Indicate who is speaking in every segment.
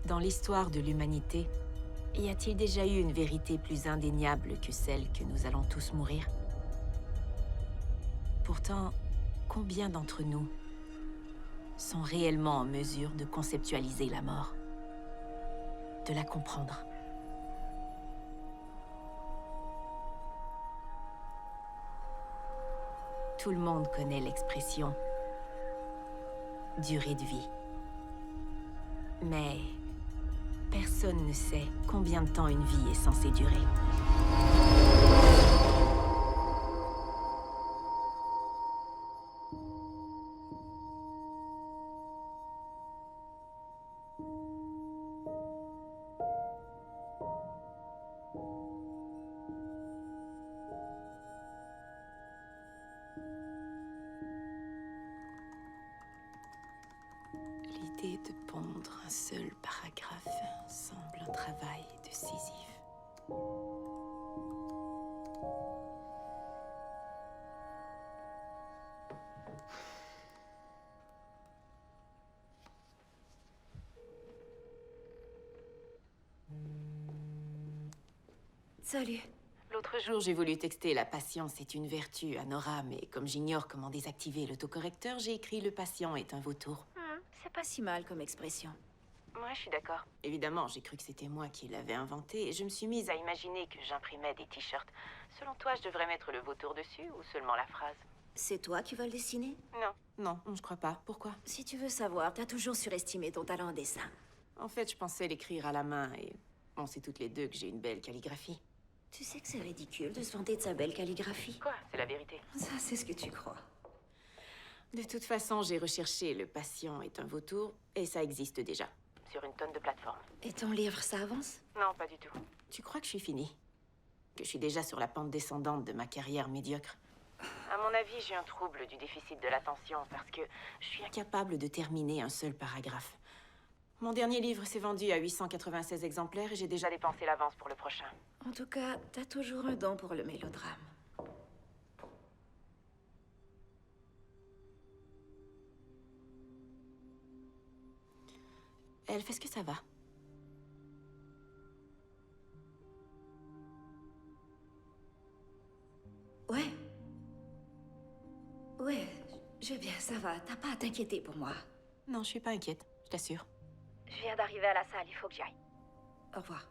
Speaker 1: Dans l'histoire de l'humanité, y a-t-il déjà eu une vérité plus indéniable que celle que nous allons tous mourir? Pourtant, combien d'entre nous sont réellement en mesure de conceptualiser la mort, de la comprendre? Tout le monde connaît l'expression « durée de vie ». Mais personne ne sait combien de temps une vie est censée durer. L'idée de pondre un seul paragraphe semble un travail de Sisyphe.
Speaker 2: Salut.
Speaker 1: L'autre jour, j'ai voulu texter « La patience est une vertu » à Nora, mais comme j'ignore comment désactiver l'autocorrecteur, j'ai écrit « Le patient est un vautour ».
Speaker 2: C'est pas si mal comme expression.
Speaker 1: Ouais, je suis d'accord. Évidemment, j'ai cru que c'était moi qui l'avais inventé et je me suis mise à imaginer que j'imprimais des t-shirts. Selon toi, je devrais mettre le vautour dessus ou seulement la phrase?
Speaker 2: C'est toi qui vas le dessiner?
Speaker 1: Non, je crois pas. Pourquoi?
Speaker 2: Si tu veux savoir, t'as toujours surestimé ton talent en dessin.
Speaker 1: En fait, je pensais l'écrire à la main et on sait toutes les deux que j'ai une belle calligraphie.
Speaker 2: Tu sais que c'est ridicule de se vanter de sa belle calligraphie.
Speaker 1: Quoi? C'est la vérité.
Speaker 2: Ça, c'est ce que tu crois.
Speaker 1: De toute façon, j'ai recherché « Le patient est un vautour » et ça existe déjà. Sur une tonne de plateformes.
Speaker 2: Et ton livre, ça avance?
Speaker 1: Non, pas du tout. Tu crois que je suis finie? Que je suis déjà sur la pente descendante de ma carrière médiocre? À mon avis, j'ai un trouble du déficit de l'attention parce que je suis incapable de terminer un seul paragraphe. Mon dernier livre s'est vendu à 896 exemplaires et j'ai déjà dépensé l'avance pour le prochain.
Speaker 2: En tout cas, t'as toujours un don pour le mélodrame.
Speaker 1: Elle fait ce que ça va.
Speaker 2: Ouais. Ouais, je vais bien, ça va. T'as pas à t'inquiéter pour moi.
Speaker 1: Non, je suis pas inquiète, je t'assure.
Speaker 2: Je viens d'arriver à la salle, il faut que j'y aille. Au revoir.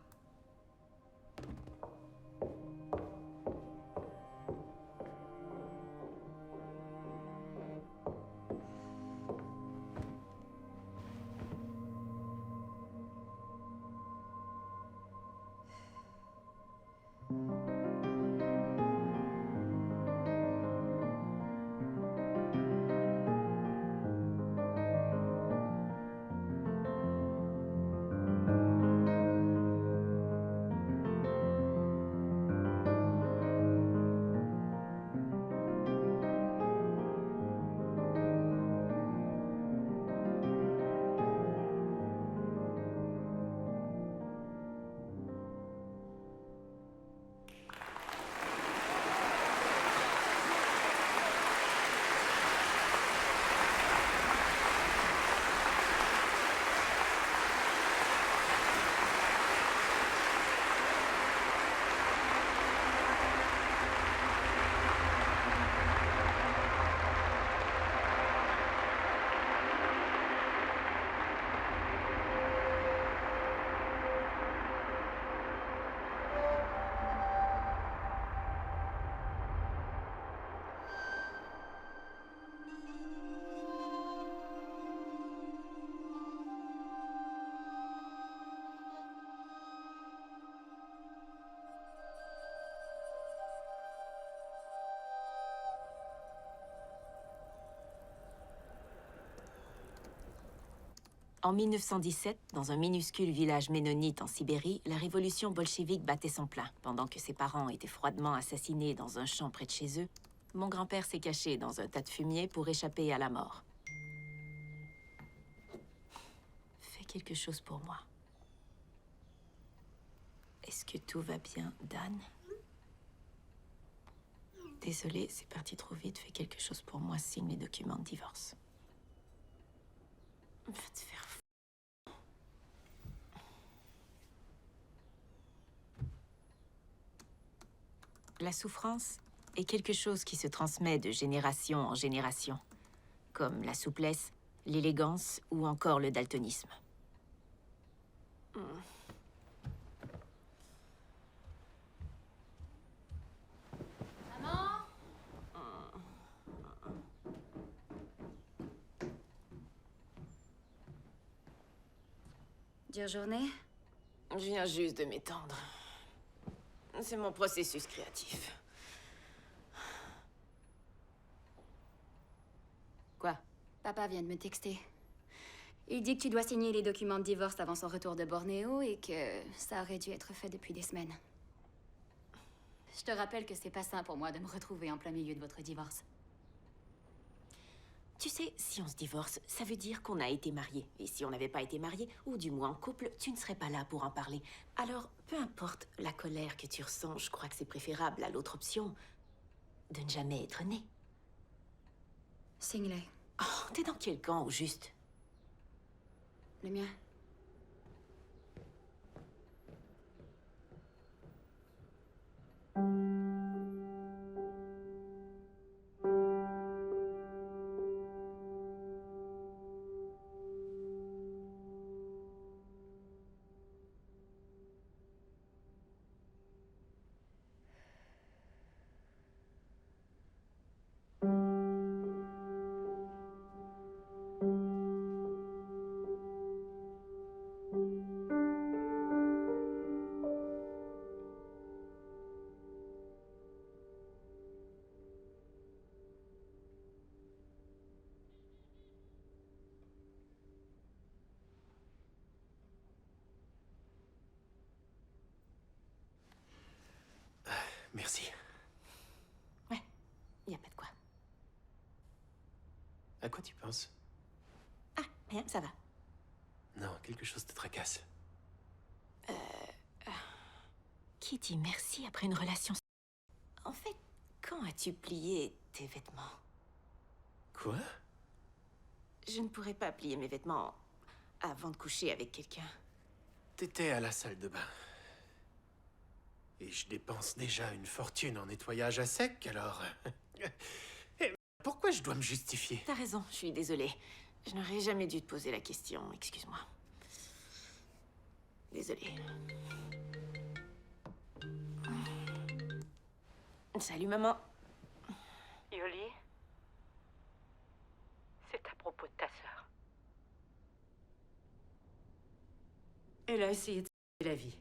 Speaker 1: En 1917, dans un minuscule village ménonite en Sibérie, la révolution bolchevique battait son plein. Pendant que ses parents étaient froidement assassinés dans un champ près de chez eux, mon grand-père s'est caché dans un tas de fumier pour échapper à la mort. Fais quelque chose pour moi. Est-ce que tout va bien, Dan? Désolée, c'est parti trop vite. Fais quelque chose pour moi, signe les documents de divorce. Va te faire La souffrance est quelque chose qui se transmet de génération en génération, comme la souplesse, l'élégance ou encore le daltonisme.
Speaker 2: Maman? Dure journée?
Speaker 1: Je viens juste de m'étendre. C'est mon processus créatif. Quoi?
Speaker 2: Papa vient de me texter. Il dit que tu dois signer les documents de divorce avant son retour de Bornéo et que ça aurait dû être fait depuis des semaines. Je te rappelle que c'est pas sain pour moi de me retrouver en plein milieu de votre divorce.
Speaker 1: Tu sais, si on se divorce, ça veut dire qu'on a été mariés. Et si on n'avait pas été mariés, ou du moins en couple, tu ne serais pas là pour en parler. Alors, peu importe la colère que tu ressens, je crois que c'est préférable à l'autre option de ne jamais être né.
Speaker 2: Singley.
Speaker 1: Oh, t'es dans quel camp, au juste?
Speaker 2: Le mien.
Speaker 3: Merci.
Speaker 1: Ouais, y a pas de quoi.
Speaker 3: À quoi tu penses?
Speaker 1: Ah, rien, ça va.
Speaker 3: Non, quelque chose te tracasse.
Speaker 1: Qui dit merci après une relation? En fait, quand as-tu plié tes vêtements?
Speaker 3: Quoi?
Speaker 1: Je ne pourrais pas plier mes vêtements avant de coucher avec quelqu'un.
Speaker 3: T'étais à la salle de bain. Et je dépense déjà une fortune en nettoyage à sec, alors... Eh, pourquoi je dois me justifier?
Speaker 1: T'as raison, je suis désolée. Je n'aurais jamais dû te poser la question, excuse-moi. Désolée. Salut, maman.
Speaker 4: Yoli, c'est à propos de ta sœur.
Speaker 5: Elle a essayé de sauver la vie.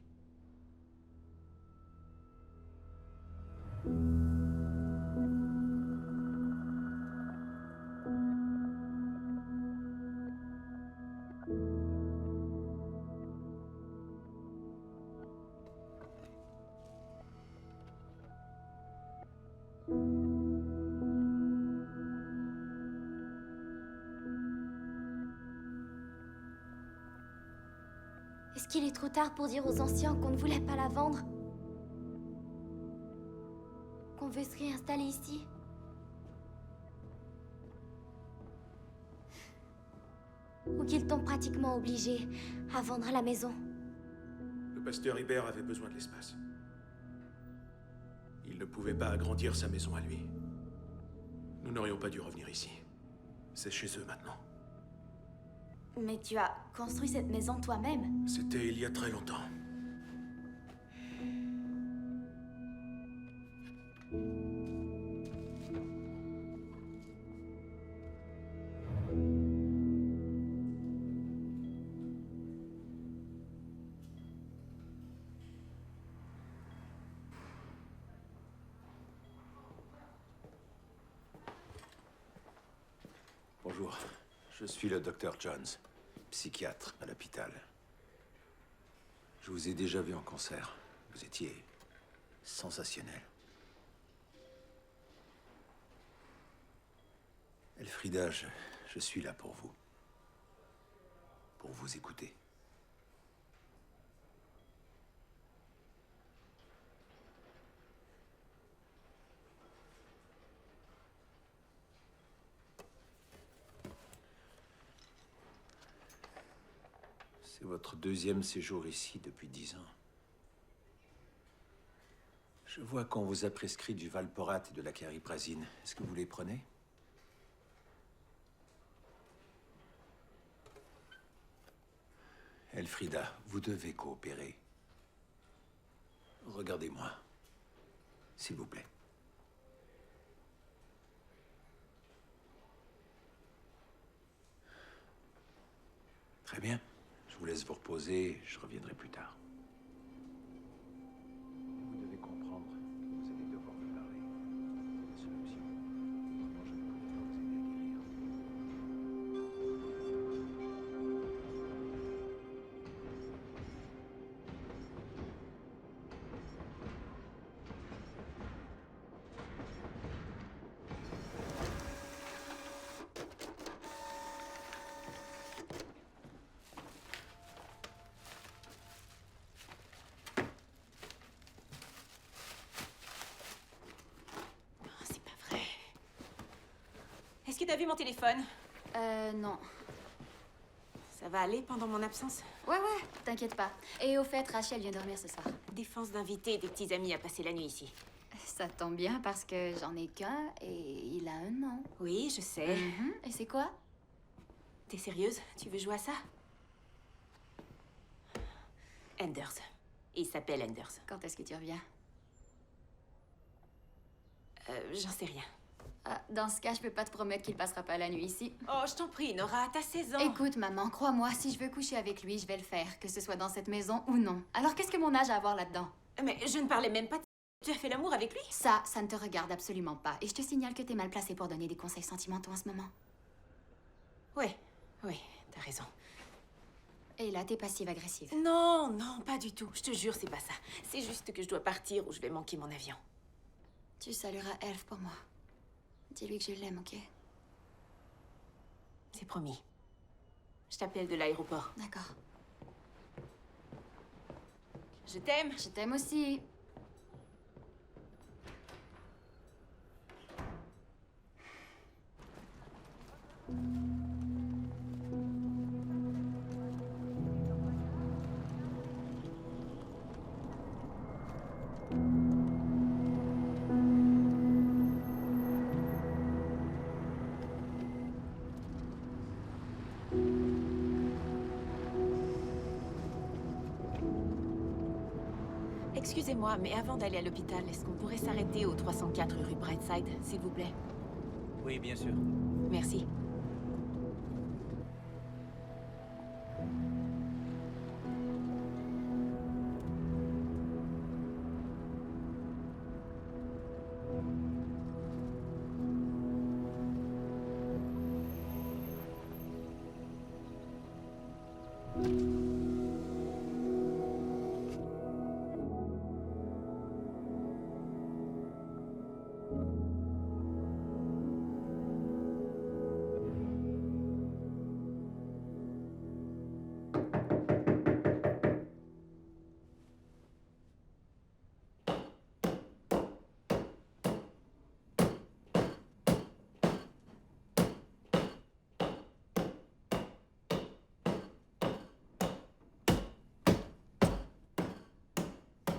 Speaker 2: Est-ce qu'il est trop tard pour dire aux anciens qu'on ne voulait pas la vendre? Qu'on veut se réinstaller ici? Ou qu'ils t'ont pratiquement obligé à vendre la maison?
Speaker 6: Le pasteur Hibert avait besoin de l'espace. Il ne pouvait pas agrandir sa maison à lui. Nous n'aurions pas dû revenir ici. C'est chez eux maintenant.
Speaker 2: Mais tu as construit cette maison toi-même?
Speaker 6: C'était il y a très longtemps.
Speaker 7: Bonjour, je suis le docteur Jones, psychiatre à l'hôpital. Je vous ai déjà vu en concert. Vous étiez sensationnel. Elfrida, je suis là pour vous. Pour vous écouter. C'est votre deuxième séjour ici depuis 10 ans. Je vois qu'on vous a prescrit du valporate et de la cariprazine. Est-ce que vous les prenez? Elfrida, vous devez coopérer. Regardez-moi. S'il vous plaît. Très bien. Je vous laisse vous reposer. Je reviendrai plus tard. Vous devez comprendre que vous allez devoir me parler. C'est la seule option. Autrement, je ne pourrai pas vous aider à guérir.
Speaker 1: Oh, c'est pas vrai. Est-ce que t'as vu mon téléphone?
Speaker 2: Non.
Speaker 1: Ça va aller pendant mon absence?
Speaker 2: Ouais, t'inquiète pas. Et au fait, Rachel vient dormir ce soir.
Speaker 1: Défense d'inviter des petits amis à passer la nuit ici.
Speaker 2: Ça tombe bien parce que j'en ai qu'un et il a un nom.
Speaker 1: Oui, je sais.
Speaker 2: Et c'est quoi?
Speaker 1: T'es sérieuse? Tu veux jouer à ça? Enders. Il s'appelle Enders.
Speaker 2: Quand est-ce que tu reviens?
Speaker 1: J'en sais rien.
Speaker 2: Ah, dans ce cas, je peux pas te promettre qu'il passera pas la nuit ici.
Speaker 1: Oh, je t'en prie, Nora, t'as 16 ans.
Speaker 2: Écoute, maman, crois-moi, si je veux coucher avec lui, je vais le faire, que ce soit dans cette maison ou non. Alors qu'est-ce que mon âge a à voir là-dedans?
Speaker 1: Mais je ne parlais même pas de... Tu as fait l'amour avec lui?
Speaker 2: Ça ne te regarde absolument pas. Et je te signale que t'es mal placé pour donner des conseils sentimentaux en ce moment.
Speaker 1: Oui, t'as raison.
Speaker 2: Et là, t'es passive-agressive.
Speaker 1: Non, non, pas du tout. Je te jure, c'est pas ça. C'est juste que je dois partir ou je vais manquer mon avion.
Speaker 2: Tu salueras Elf pour moi. Dis-lui que je l'aime, ok?
Speaker 1: C'est promis. Je t'appelle de l'aéroport.
Speaker 2: D'accord.
Speaker 1: Je t'aime.
Speaker 2: Je t'aime aussi.
Speaker 1: Excusez-moi, mais avant d'aller à l'hôpital, est-ce qu'on pourrait s'arrêter au 304 rue Brightside, s'il vous plaît?
Speaker 8: Oui, bien sûr.
Speaker 1: Merci.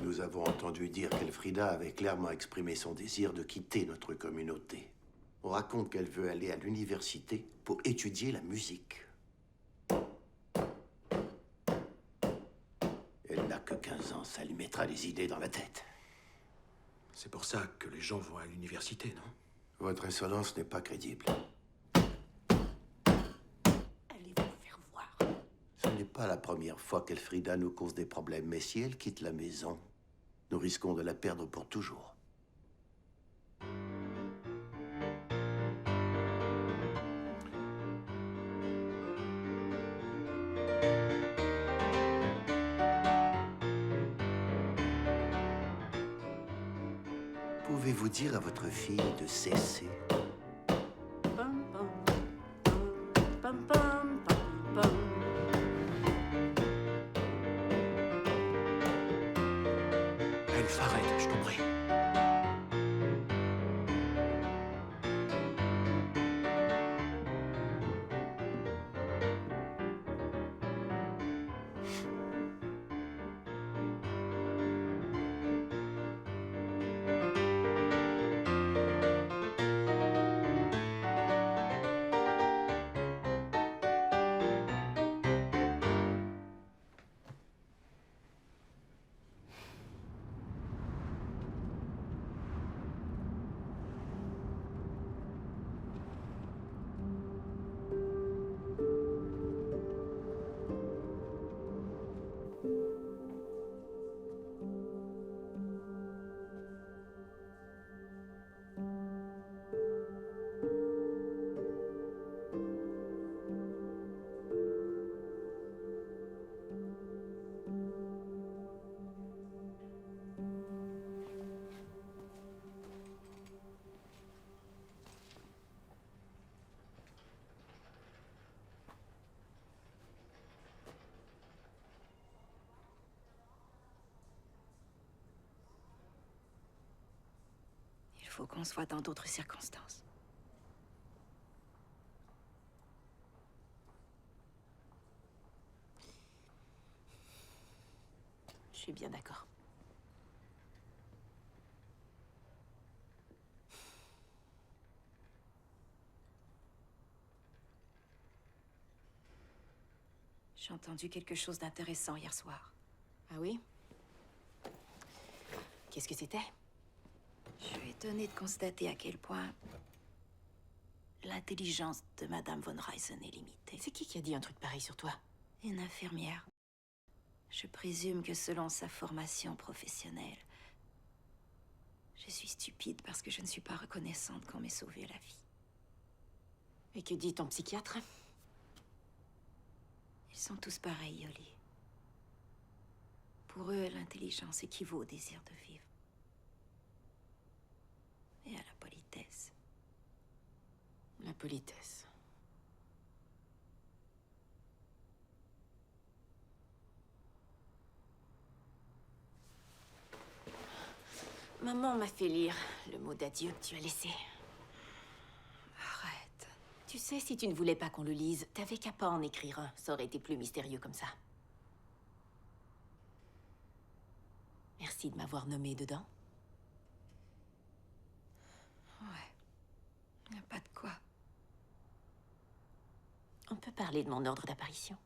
Speaker 9: Nous avons entendu dire qu'Elfrida avait clairement exprimé son désir de quitter notre communauté. On raconte qu'elle veut aller à l'université pour étudier la musique. Elle n'a que 15 ans, ça lui mettra des idées dans la tête.
Speaker 6: C'est pour ça que les gens vont à l'université, non?
Speaker 9: Votre insolence n'est pas crédible.
Speaker 1: Allez vous faire voir.
Speaker 9: Ce n'est pas la première fois qu'Elfrida nous cause des problèmes, mais si elle quitte la maison, nous risquons de la perdre pour toujours. Pouvez-vous dire à votre fille de cesser?
Speaker 5: Pam, pam, pam, pam, pam, pam.
Speaker 6: Elf, arrête, je t'en prie.
Speaker 1: faut qu'on soit dans d'autres circonstances. Je suis bien d'accord. J'ai entendu quelque chose d'intéressant hier soir. Ah oui? Qu'est-ce que c'était? Je suis étonnée de constater à quel point l'intelligence de Madame von Ryzen est limitée. C'est qui a dit un truc pareil sur toi? Une infirmière. Je présume que selon sa formation professionnelle, je suis stupide parce que je ne suis pas reconnaissante qu'on m'ait sauvé la vie. Et que dit ton psychiatre? Ils sont tous pareils, Yoli. Pour eux, l'intelligence équivaut au désir de vivre. Et à la politesse. La politesse. Maman m'a fait lire le mot d'adieu que tu as laissé. Arrête. Tu sais, si tu ne voulais pas qu'on le lise, t'avais qu'à pas en écrire un. Ça aurait été plus mystérieux comme ça. Merci de m'avoir nommé dedans. Ouais. Y a pas de quoi. On peut parler de mon ordre d'apparition.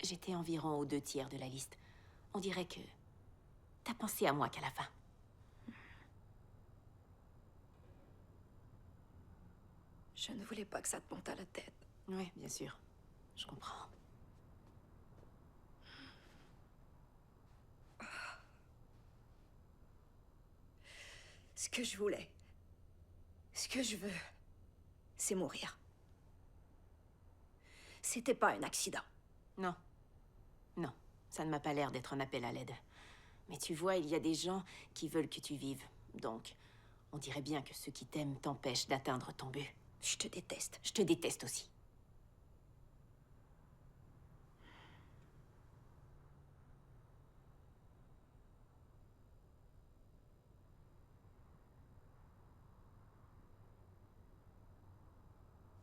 Speaker 1: J'étais environ aux 2/3 de la liste. On dirait que t'as pensé à moi qu'à la fin. Je ne voulais pas que ça te monte à la tête. Oui, bien sûr. Je comprends. Ce que je voulais, ce que je veux, c'est mourir. C'était pas un accident. Non. Non, ça ne m'a pas l'air d'être un appel à l'aide. Mais tu vois, il y a des gens qui veulent que tu vives. Donc, on dirait bien que ceux qui t'aiment t'empêchent d'atteindre ton but. Je te déteste. Je te déteste aussi.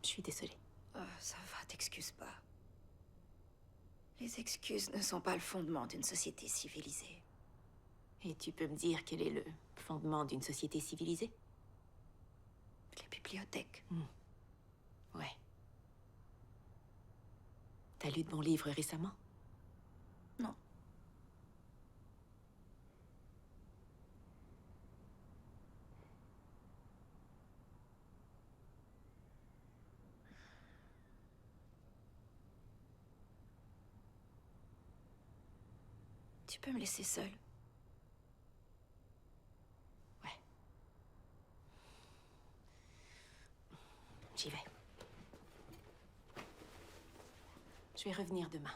Speaker 1: Je suis désolée. Oh, ça va, t'excuse pas. Les excuses ne sont pas le fondement d'une société civilisée. Et tu peux me dire quel est le fondement d'une société civilisée? Les bibliothèques. Ouais. T'as lu de bons livres récemment? Non. Tu peux me laisser seule? Ouais. J'y vais. Je vais revenir demain.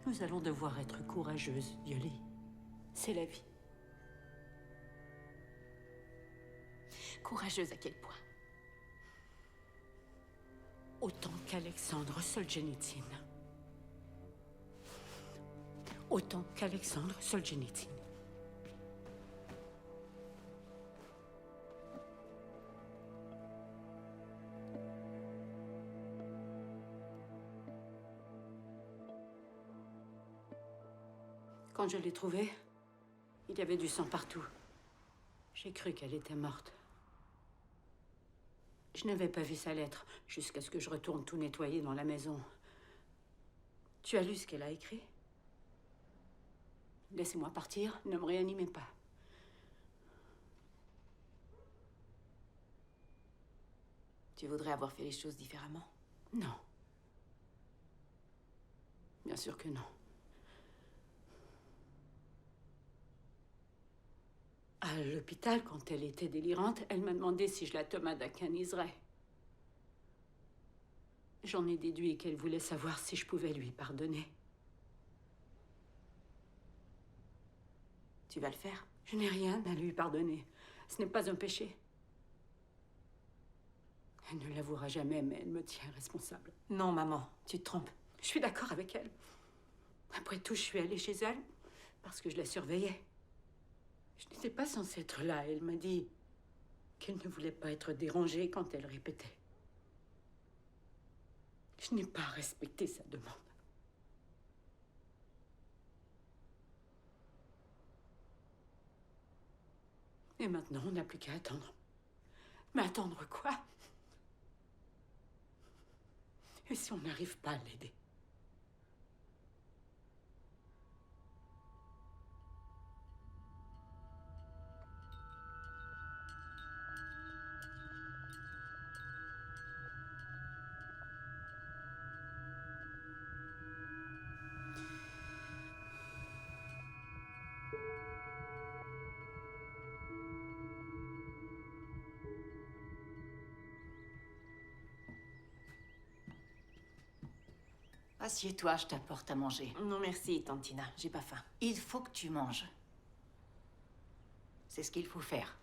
Speaker 5: Nous allons devoir être courageuses, Yoli. C'est la vie.
Speaker 1: Courageuse à quel point?
Speaker 5: Autant qu'Alexandre Solzhenitsyn. Autant qu'Alexandre Solzhenitsyn. Quand je l'ai trouvée, il y avait du sang partout. J'ai cru qu'elle était morte. Je n'avais pas vu sa lettre jusqu'à ce que je retourne tout nettoyer dans la maison. Tu as lu ce qu'elle a écrit? Laissez-moi partir, ne me réanimez pas.
Speaker 1: Tu voudrais avoir fait les choses différemment?
Speaker 5: Non. Bien sûr que non. À l'hôpital, quand elle était délirante, elle m'a demandé si je la tomadakaniserais. J'en ai déduit qu'elle voulait savoir si je pouvais lui pardonner.
Speaker 1: Tu vas le faire?
Speaker 5: Je n'ai rien à lui pardonner. Ce n'est pas un péché. Elle ne l'avouera jamais, mais elle me tient responsable.
Speaker 1: Non, maman, tu te trompes.
Speaker 5: Je suis d'accord avec elle. Après tout, je suis allée chez elle parce que je la surveillais. Je n'étais pas censée être là. Elle m'a dit qu'elle ne voulait pas être dérangée quand elle répétait. Je n'ai pas respecté sa demande. Et maintenant, on n'a plus qu'à attendre. Mais attendre quoi? Et si on n'arrive pas à l'aider?
Speaker 8: Assieds-toi, je t'apporte à manger.
Speaker 1: Non, merci, tante Tina, j'ai pas faim.
Speaker 8: Il faut que tu manges. C'est ce qu'il faut faire.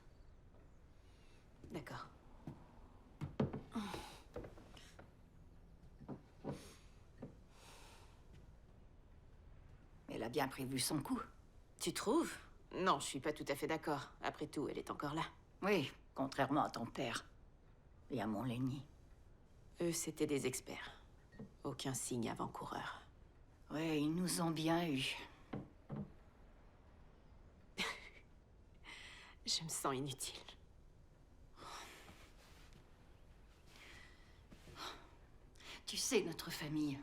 Speaker 1: D'accord.
Speaker 8: Elle a bien prévu son coup.
Speaker 1: Tu trouves? Non, je suis pas tout à fait d'accord. Après tout, elle est encore là.
Speaker 8: Oui, contrairement à ton père. Et à mon Lenny.
Speaker 1: Eux, c'étaient des experts. Aucun signe avant-coureur.
Speaker 8: Oui, ils nous ont bien eus.
Speaker 1: Je me sens inutile.
Speaker 8: Tu sais, notre famille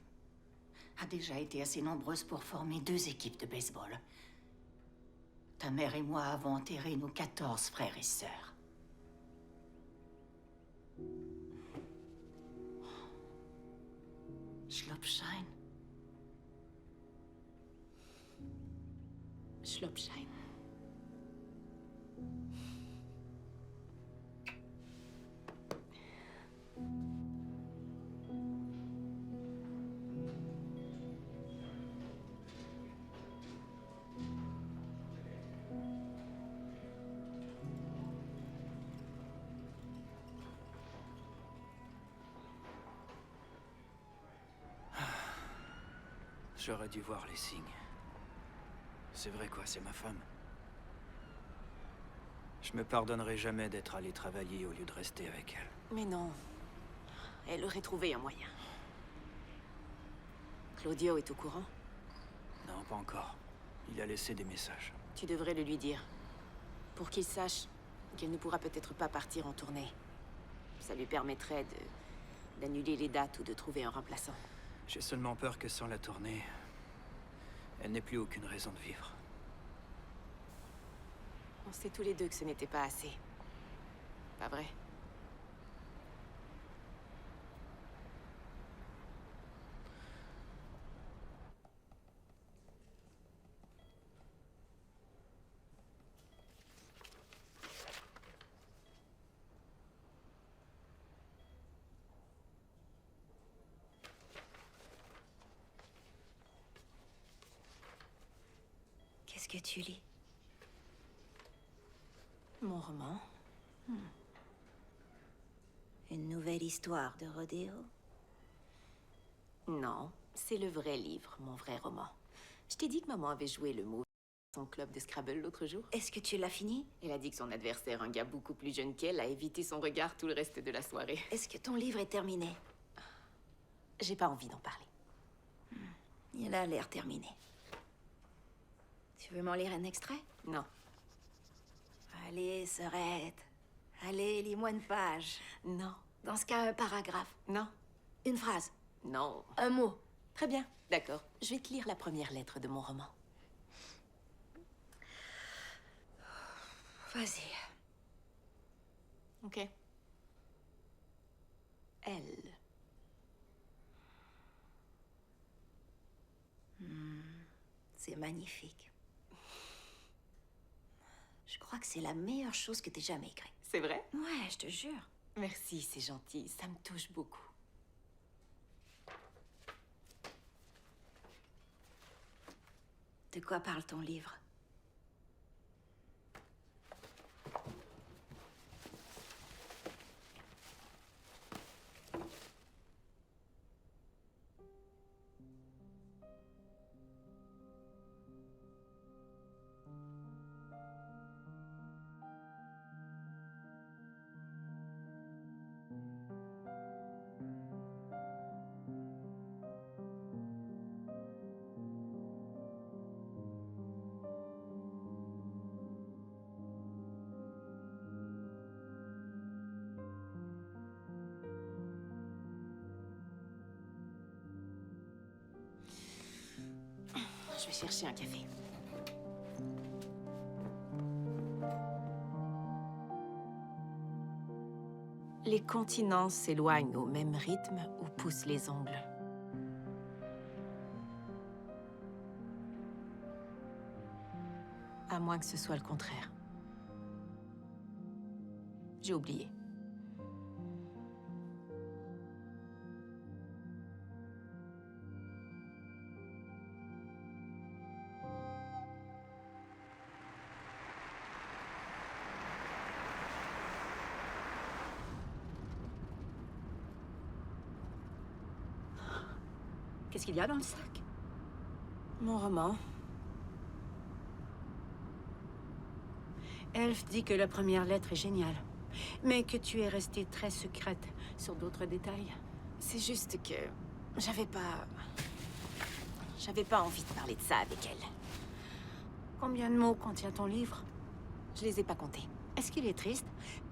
Speaker 8: a déjà été assez nombreuse pour former 2 équipes de baseball. Ta mère et moi avons enterré nos 14 frères et sœurs. Schlopschein.
Speaker 1: Schlopschein.
Speaker 10: J'aurais dû voir les signes. C'est vrai quoi, c'est ma femme. Je me pardonnerai jamais d'être allé travailler au lieu de rester avec elle.
Speaker 1: Mais non. Elle aurait trouvé un moyen. Claudio est au courant?
Speaker 10: Non, pas encore. Il a laissé des messages.
Speaker 1: Tu devrais le lui dire. Pour qu'il sache qu'elle ne pourra peut-être pas partir en tournée. Ça lui permettrait d'annuler les dates ou de trouver un remplaçant.
Speaker 10: J'ai seulement peur que sans la tournée, elle n'ait plus aucune raison de vivre.
Speaker 1: On sait tous les deux que ce n'était pas assez. Pas vrai?
Speaker 11: Qu'est-ce que tu lis?
Speaker 1: Mon roman.
Speaker 11: Une nouvelle histoire de rodéo?
Speaker 1: Non, c'est le vrai livre, mon vrai roman. Je t'ai dit que maman avait joué le mot à son club de Scrabble l'autre jour.
Speaker 11: Est-ce que tu l'as fini?
Speaker 1: Elle a dit que son adversaire, un gars beaucoup plus jeune qu'elle, a évité son regard tout le reste de la soirée.
Speaker 11: Est-ce que ton livre est terminé?
Speaker 1: J'ai pas envie d'en parler.
Speaker 11: Il a l'air terminé. Tu veux m'en lire un extrait?
Speaker 1: Non.
Speaker 11: Allez, Sorette. Allez, lis-moi une page.
Speaker 1: Non.
Speaker 11: Dans ce cas, un paragraphe.
Speaker 1: Non.
Speaker 11: Une phrase.
Speaker 1: Non.
Speaker 11: Un mot.
Speaker 1: Très bien. D'accord. Je vais te lire la première lettre de mon roman.
Speaker 11: Vas-y.
Speaker 1: Ok. Elle.
Speaker 11: C'est magnifique. Je crois que c'est la meilleure chose que t'aies jamais écrite.
Speaker 1: C'est vrai?
Speaker 11: Ouais, je te jure.
Speaker 1: Merci, c'est gentil. Ça me touche beaucoup.
Speaker 11: De quoi parle ton livre?
Speaker 1: Je vais chercher un café. Les continents s'éloignent au même rythme où poussent les ongles. À moins que ce soit le contraire. J'ai oublié.
Speaker 5: Qu'est-ce qu'il y a dans le sac?
Speaker 1: Mon roman.
Speaker 5: Elf dit que la première lettre est géniale, mais que tu es restée très secrète sur d'autres détails.
Speaker 1: C'est juste que j'avais pas envie de parler de ça avec elle.
Speaker 5: Combien de mots contient ton livre?
Speaker 1: Je les ai pas comptés.
Speaker 5: Est-ce qu'il est triste?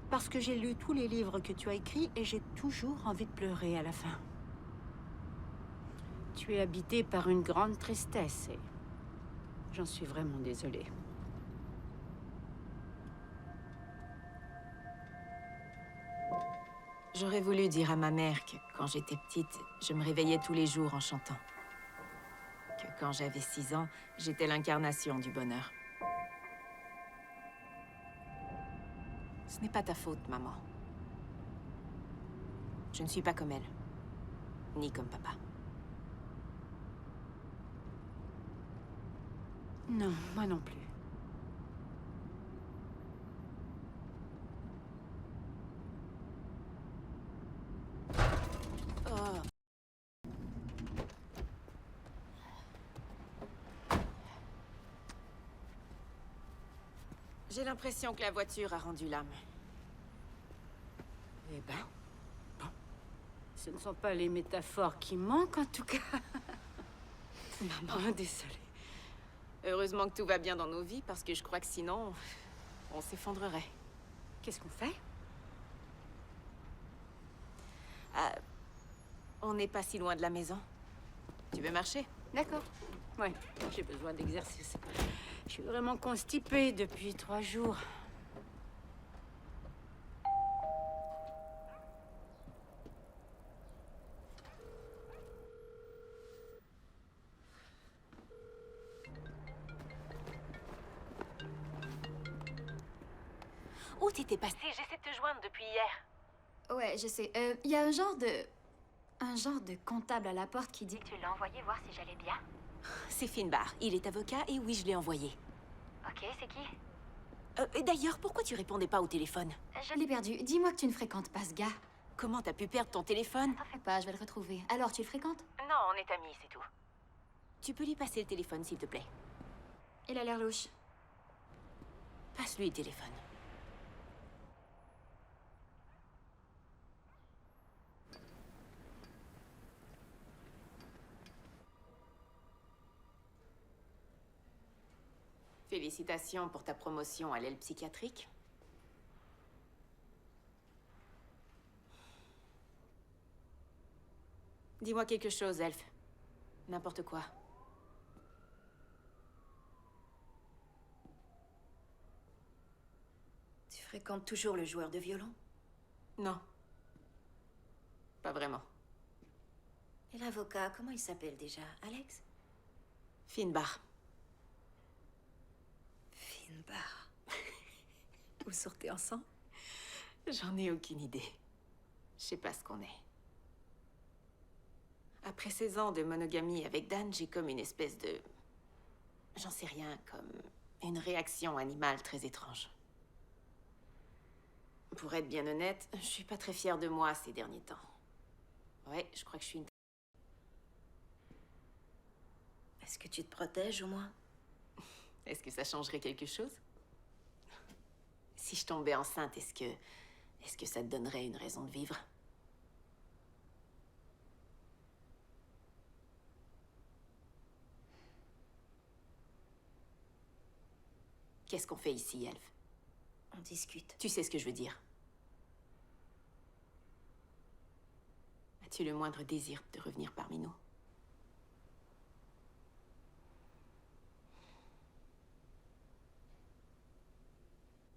Speaker 5: Parce que j'ai lu tous les livres que tu as écrits et j'ai toujours envie de pleurer à la fin. Tu es habité par une grande tristesse et j'en suis vraiment désolée.
Speaker 1: J'aurais voulu dire à ma mère que quand j'étais petite, je me réveillais tous les jours en chantant. Que quand j'avais 6 ans, j'étais l'incarnation du bonheur. Ce n'est pas ta faute, maman. Je ne suis pas comme elle. Ni comme papa.
Speaker 5: Non, moi non plus.
Speaker 1: Oh. J'ai l'impression que la voiture a rendu l'âme.
Speaker 5: Eh ben, bon. Ce ne sont pas les métaphores qui manquent, en tout cas.
Speaker 1: Maman.
Speaker 5: Oh, désolée.
Speaker 1: Heureusement que tout va bien dans nos vies, parce que je crois que sinon, on s'effondrerait.
Speaker 5: Qu'est-ce qu'on fait?
Speaker 1: On n'est pas si loin de la maison. Tu veux marcher?
Speaker 5: D'accord. Ouais, j'ai besoin d'exercice. Je suis vraiment constipée depuis 3 jours.
Speaker 1: Où t'étais passé? J'essaie de te joindre depuis hier.
Speaker 2: Ouais, je sais. Il y a un genre de comptable à la porte qui dit que tu l'as envoyé voir si j'allais bien.
Speaker 1: C'est Finbar. Il est avocat et oui, je l'ai envoyé.
Speaker 2: Ok, c'est qui?
Speaker 1: Et d'ailleurs, pourquoi tu répondais pas au téléphone?
Speaker 2: Je l'ai perdu. Dis-moi que tu ne fréquentes pas ce gars.
Speaker 1: Comment t'as pu perdre ton téléphone?
Speaker 2: T'en fais pas, je vais le retrouver. Alors, tu le fréquentes?
Speaker 1: Non, on est amis, c'est tout. Tu peux lui passer le téléphone, s'il te plaît?
Speaker 2: Il a l'air louche.
Speaker 1: Passe-lui le téléphone. Félicitations pour ta promotion à l'aile psychiatrique. Dis-moi quelque chose, Elf. N'importe quoi.
Speaker 11: Tu fréquentes toujours le joueur de violon?
Speaker 1: Non. Pas vraiment.
Speaker 11: Et l'avocat, comment il s'appelle déjà? Alex?
Speaker 1: Finbar.
Speaker 11: Une barre. Vous sortez ensemble?
Speaker 1: J'en ai aucune idée. Je sais pas ce qu'on est. Après 16 ans de monogamie avec Dan, j'ai comme une espèce de... J'en sais rien, comme une réaction animale très étrange. Pour être bien honnête, je suis pas très fière de moi ces derniers temps. Ouais, je crois que je suis une...
Speaker 11: Est-ce que tu te protèges au moins?
Speaker 1: Est-ce que ça changerait quelque chose? Si je tombais enceinte, est-ce que ça te donnerait une raison de vivre? Qu'est-ce qu'on fait ici, Elf?
Speaker 11: On discute.
Speaker 1: Tu sais ce que je veux dire. As-tu le moindre désir de revenir parmi nous?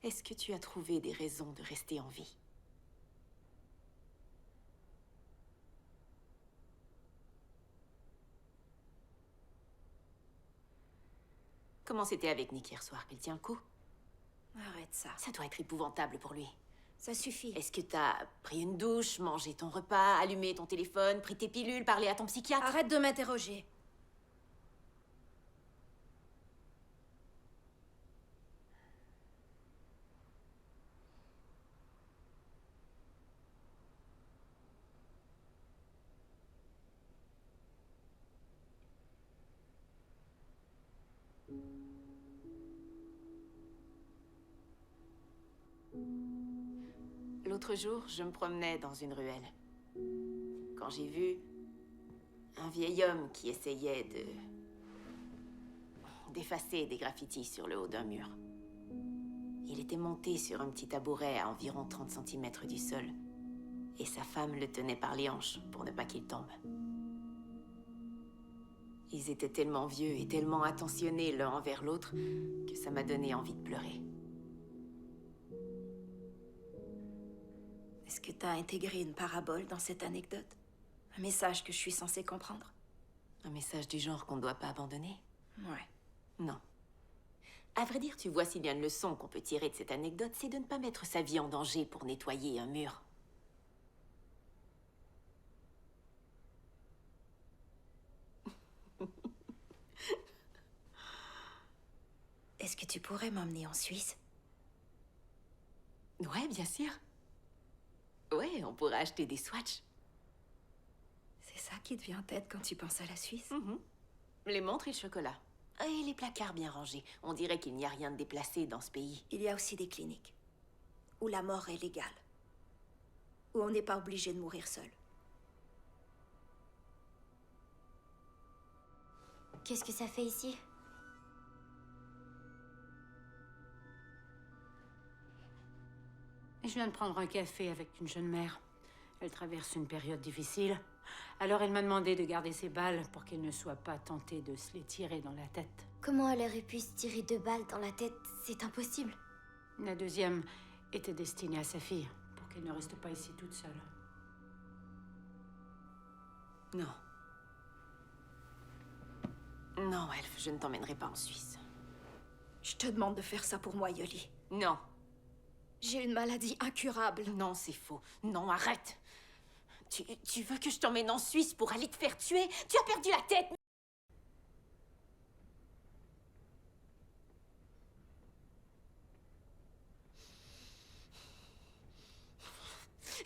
Speaker 1: Est-ce que tu as trouvé des raisons de rester en vie? Comment c'était avec Nick hier soir? Il tient le coup?
Speaker 11: Arrête ça.
Speaker 1: Ça doit être épouvantable pour lui.
Speaker 11: Ça suffit.
Speaker 1: Est-ce que t'as pris une douche, mangé ton repas, allumé ton téléphone, pris tes pilules, parlé à ton psychiatre?
Speaker 11: Arrête de m'interroger.
Speaker 1: L'autre jour, je me promenais dans une ruelle. Quand j'ai vu un vieil homme qui essayait d'effacer des graffitis sur le haut d'un mur. Il était monté sur un petit tabouret à environ 30 cm du sol. Et sa femme le tenait par les hanches pour ne pas qu'il tombe. Ils étaient tellement vieux et tellement attentionnés l'un envers l'autre que ça m'a donné envie de pleurer.
Speaker 11: Est-ce que t'as intégré une parabole dans cette anecdote? Un message que je suis censée comprendre?
Speaker 1: Un message du genre qu'on ne doit pas abandonner?
Speaker 11: Ouais.
Speaker 1: Non. À vrai dire, tu vois, s'il y a une leçon qu'on peut tirer de cette anecdote, c'est de ne pas mettre sa vie en danger pour nettoyer un mur.
Speaker 11: Est-ce que tu pourrais m'emmener en Suisse?
Speaker 1: Ouais, bien sûr. Ouais, on pourrait acheter des swatchs.
Speaker 11: C'est ça qui te vient en tête quand tu penses à la Suisse?
Speaker 1: Les montres et le chocolat. Et les placards bien rangés. On dirait qu'il n'y a rien de déplacé dans ce pays.
Speaker 11: Il y a aussi des cliniques où la mort est légale, où on n'est pas obligé de mourir seul.
Speaker 2: Qu'est-ce que ça fait ici?
Speaker 5: Je viens de prendre un café avec une jeune mère. Elle traverse une période difficile. Alors elle m'a demandé de garder ses balles pour qu'elle ne soit pas tentée de se les tirer dans la tête.
Speaker 2: Comment elle aurait pu se tirer 2 balles dans la tête? C'est impossible.
Speaker 5: La deuxième était destinée à sa fille, pour qu'elle ne reste pas ici toute seule.
Speaker 1: Non. Non, Elf, je ne t'emmènerai pas en Suisse.
Speaker 11: Je te demande de faire ça pour moi, Yoli.
Speaker 1: Non.
Speaker 11: J'ai une maladie incurable.
Speaker 1: Non, c'est faux. Non, arrête. Tu veux que je t'emmène en Suisse pour aller te faire tuer? Tu as perdu la tête!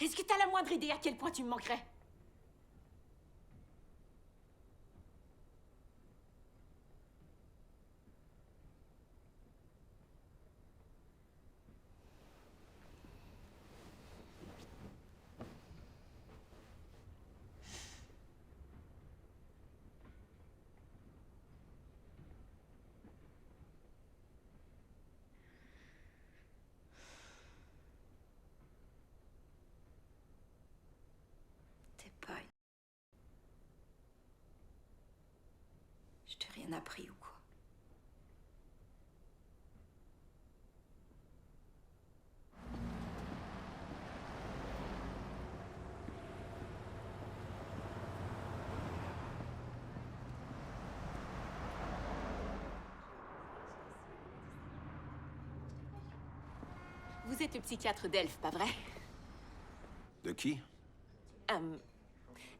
Speaker 1: Est-ce que t'as la moindre idée à quel point tu me manquerais?
Speaker 11: T'es pas... Je t'ai rien appris ou quoi?
Speaker 1: Vous êtes le psychiatre d'Elf, pas vrai?
Speaker 7: De qui?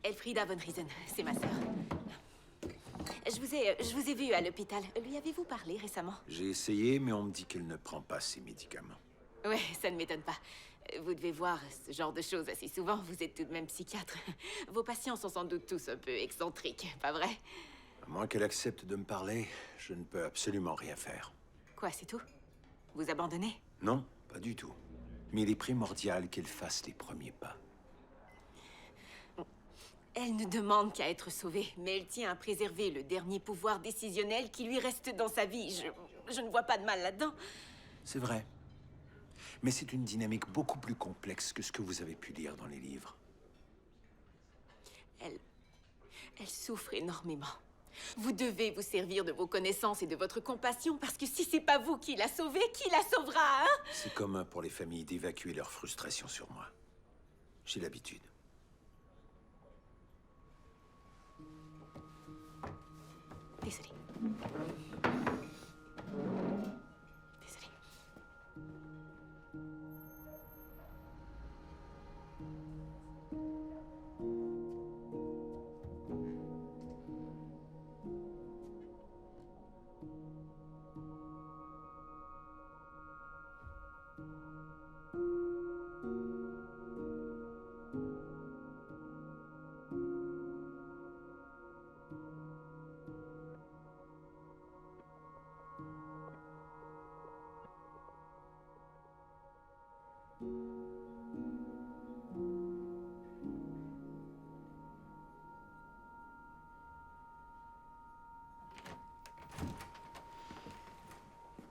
Speaker 1: Elfrida von Riesen, c'est ma sœur. Je vous ai vu à l'hôpital. Lui avez-vous parlé récemment?
Speaker 7: J'ai essayé, mais on me dit qu'elle ne prend pas ses médicaments.
Speaker 1: Ouais, ça ne m'étonne pas. Vous devez voir ce genre de choses assez souvent. Vous êtes tout de même psychiatre. Vos patients sont sans doute tous un peu excentriques, pas vrai?
Speaker 7: À moins qu'elle accepte de me parler, je ne peux absolument rien faire.
Speaker 1: Quoi, c'est tout? Vous abandonnez?
Speaker 7: Non, pas du tout. Mais il est primordial qu'elle fasse les premiers pas.
Speaker 1: Elle ne demande qu'à être sauvée, mais elle tient à préserver le dernier pouvoir décisionnel qui lui reste dans sa vie. Je ne vois pas de mal là-dedans.
Speaker 7: C'est vrai. Mais c'est une dynamique beaucoup plus complexe que ce que vous avez pu lire dans les livres.
Speaker 1: Elle souffre énormément. Vous devez vous servir de vos connaissances et de votre compassion, parce que si c'est pas vous qui la sauvez, qui la sauvera, hein?
Speaker 7: C'est commun pour les familles d'évacuer leur frustration sur moi. J'ai l'habitude.
Speaker 1: Désolée. Désolée.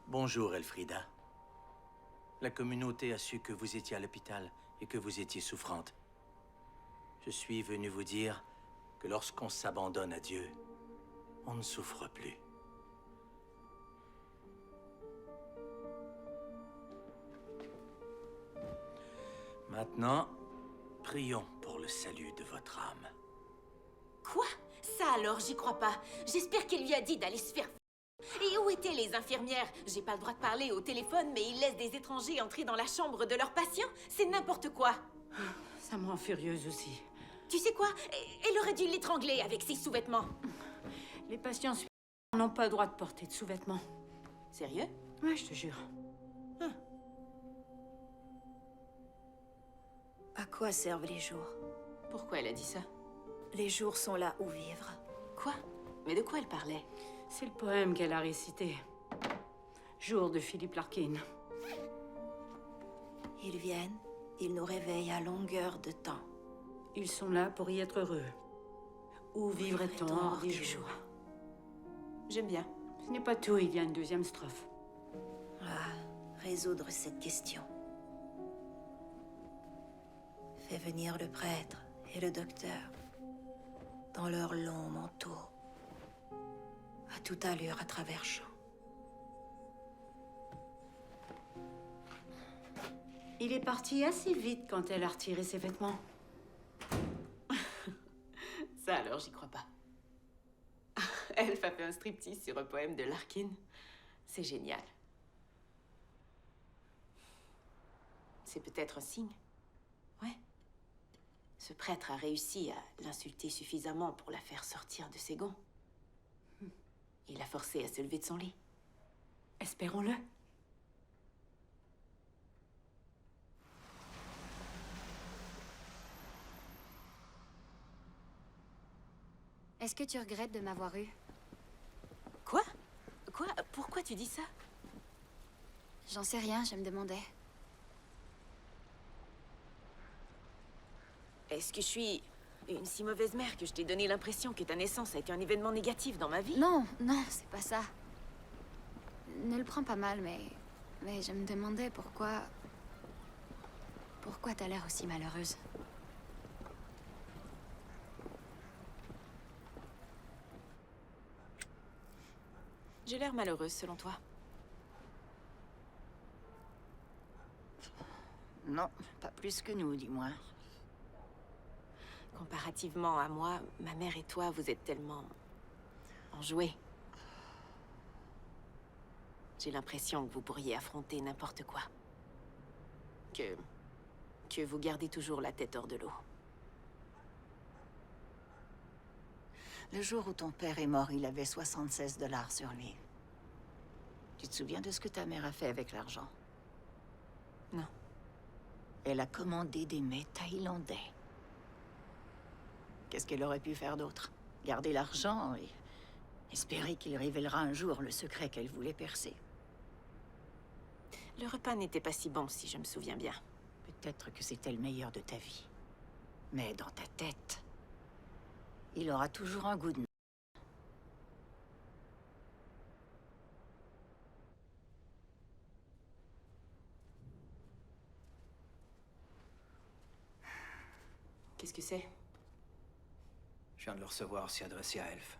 Speaker 10: Bonjour, Elfrida. La communauté a su que vous étiez à l'hôpital et que vous étiez souffrante. Je suis venu vous dire que lorsqu'on s'abandonne à Dieu, on ne souffre plus. Maintenant, prions pour le salut de votre âme.
Speaker 1: Quoi? Ça alors, j'y crois pas. J'espère qu'il lui a dit d'aller se faire... Et où étaient les infirmières? J'ai pas le droit de parler au téléphone, mais ils laissent des étrangers entrer dans la chambre de leurs patients. C'est n'importe quoi.
Speaker 5: Ça me rend furieuse aussi.
Speaker 1: Tu sais quoi? Elle aurait dû l'étrangler avec ses sous-vêtements.
Speaker 5: Les patients n'ont pas le droit de porter de sous-vêtements.
Speaker 1: Sérieux?
Speaker 5: Ouais, je te jure.
Speaker 11: À quoi servent les jours?
Speaker 1: Pourquoi elle a dit ça?
Speaker 11: Les jours sont là où vivre.
Speaker 1: Quoi? Mais de quoi elle parlait?
Speaker 5: C'est le poème qu'elle a récité. Jour de Philippe Larkin.
Speaker 11: Ils viennent, ils nous réveillent à longueur de temps.
Speaker 5: Ils sont là pour y être heureux. Où vivrait-on hors des jours?
Speaker 1: J'aime bien.
Speaker 5: Ce n'est pas tout, il y a une deuxième strophe.
Speaker 11: Ah, résoudre cette question. Fais venir le prêtre et le docteur dans leurs longs manteaux, à toute allure à travers champs.
Speaker 5: Il est parti assez vite quand elle a retiré ses vêtements.
Speaker 1: Ça alors, j'y crois pas. Elf a fait un striptease sur un poème de Larkin. C'est génial. C'est peut-être un signe. Ouais. Ce prêtre a réussi à l'insulter suffisamment pour la faire sortir de ses gonds. Il l'a forcée à se lever de son lit.
Speaker 5: Espérons-le.
Speaker 2: Est-ce que tu regrettes de m'avoir eu?
Speaker 1: Quoi? Quoi? Pourquoi tu dis ça?
Speaker 2: J'en sais rien, je me demandais.
Speaker 1: Est-ce que je suis une si mauvaise mère que je t'ai donné l'impression que ta naissance a été un événement négatif dans ma vie?
Speaker 2: Non, non, c'est pas ça. Ne le prends pas mal, mais je me demandais pourquoi... Pourquoi t'as l'air aussi malheureuse?
Speaker 1: J'ai l'air malheureuse, selon toi?
Speaker 8: Non, pas plus que nous, dis-moi.
Speaker 1: Comparativement à moi, ma mère et toi, vous êtes tellement... enjoués. J'ai l'impression que vous pourriez affronter n'importe quoi. que vous gardez toujours la tête hors de l'eau.
Speaker 8: Le jour où ton père est mort, il avait 76 $ sur lui. Tu te souviens de ce que ta mère a fait avec l'argent?
Speaker 1: Non.
Speaker 8: Elle a commandé des mets thaïlandais. Qu'est-ce qu'elle aurait pu faire d'autre? Garder l'argent et espérer qu'il révélera un jour le secret qu'elle voulait percer.
Speaker 1: Le repas n'était pas si bon, si je me souviens bien.
Speaker 8: Peut-être que c'était le meilleur de ta vie. Mais dans ta tête, il aura toujours un goût de...
Speaker 1: Qu'est-ce que c'est?
Speaker 12: Je viens de le recevoir, c'est adressé à Elf.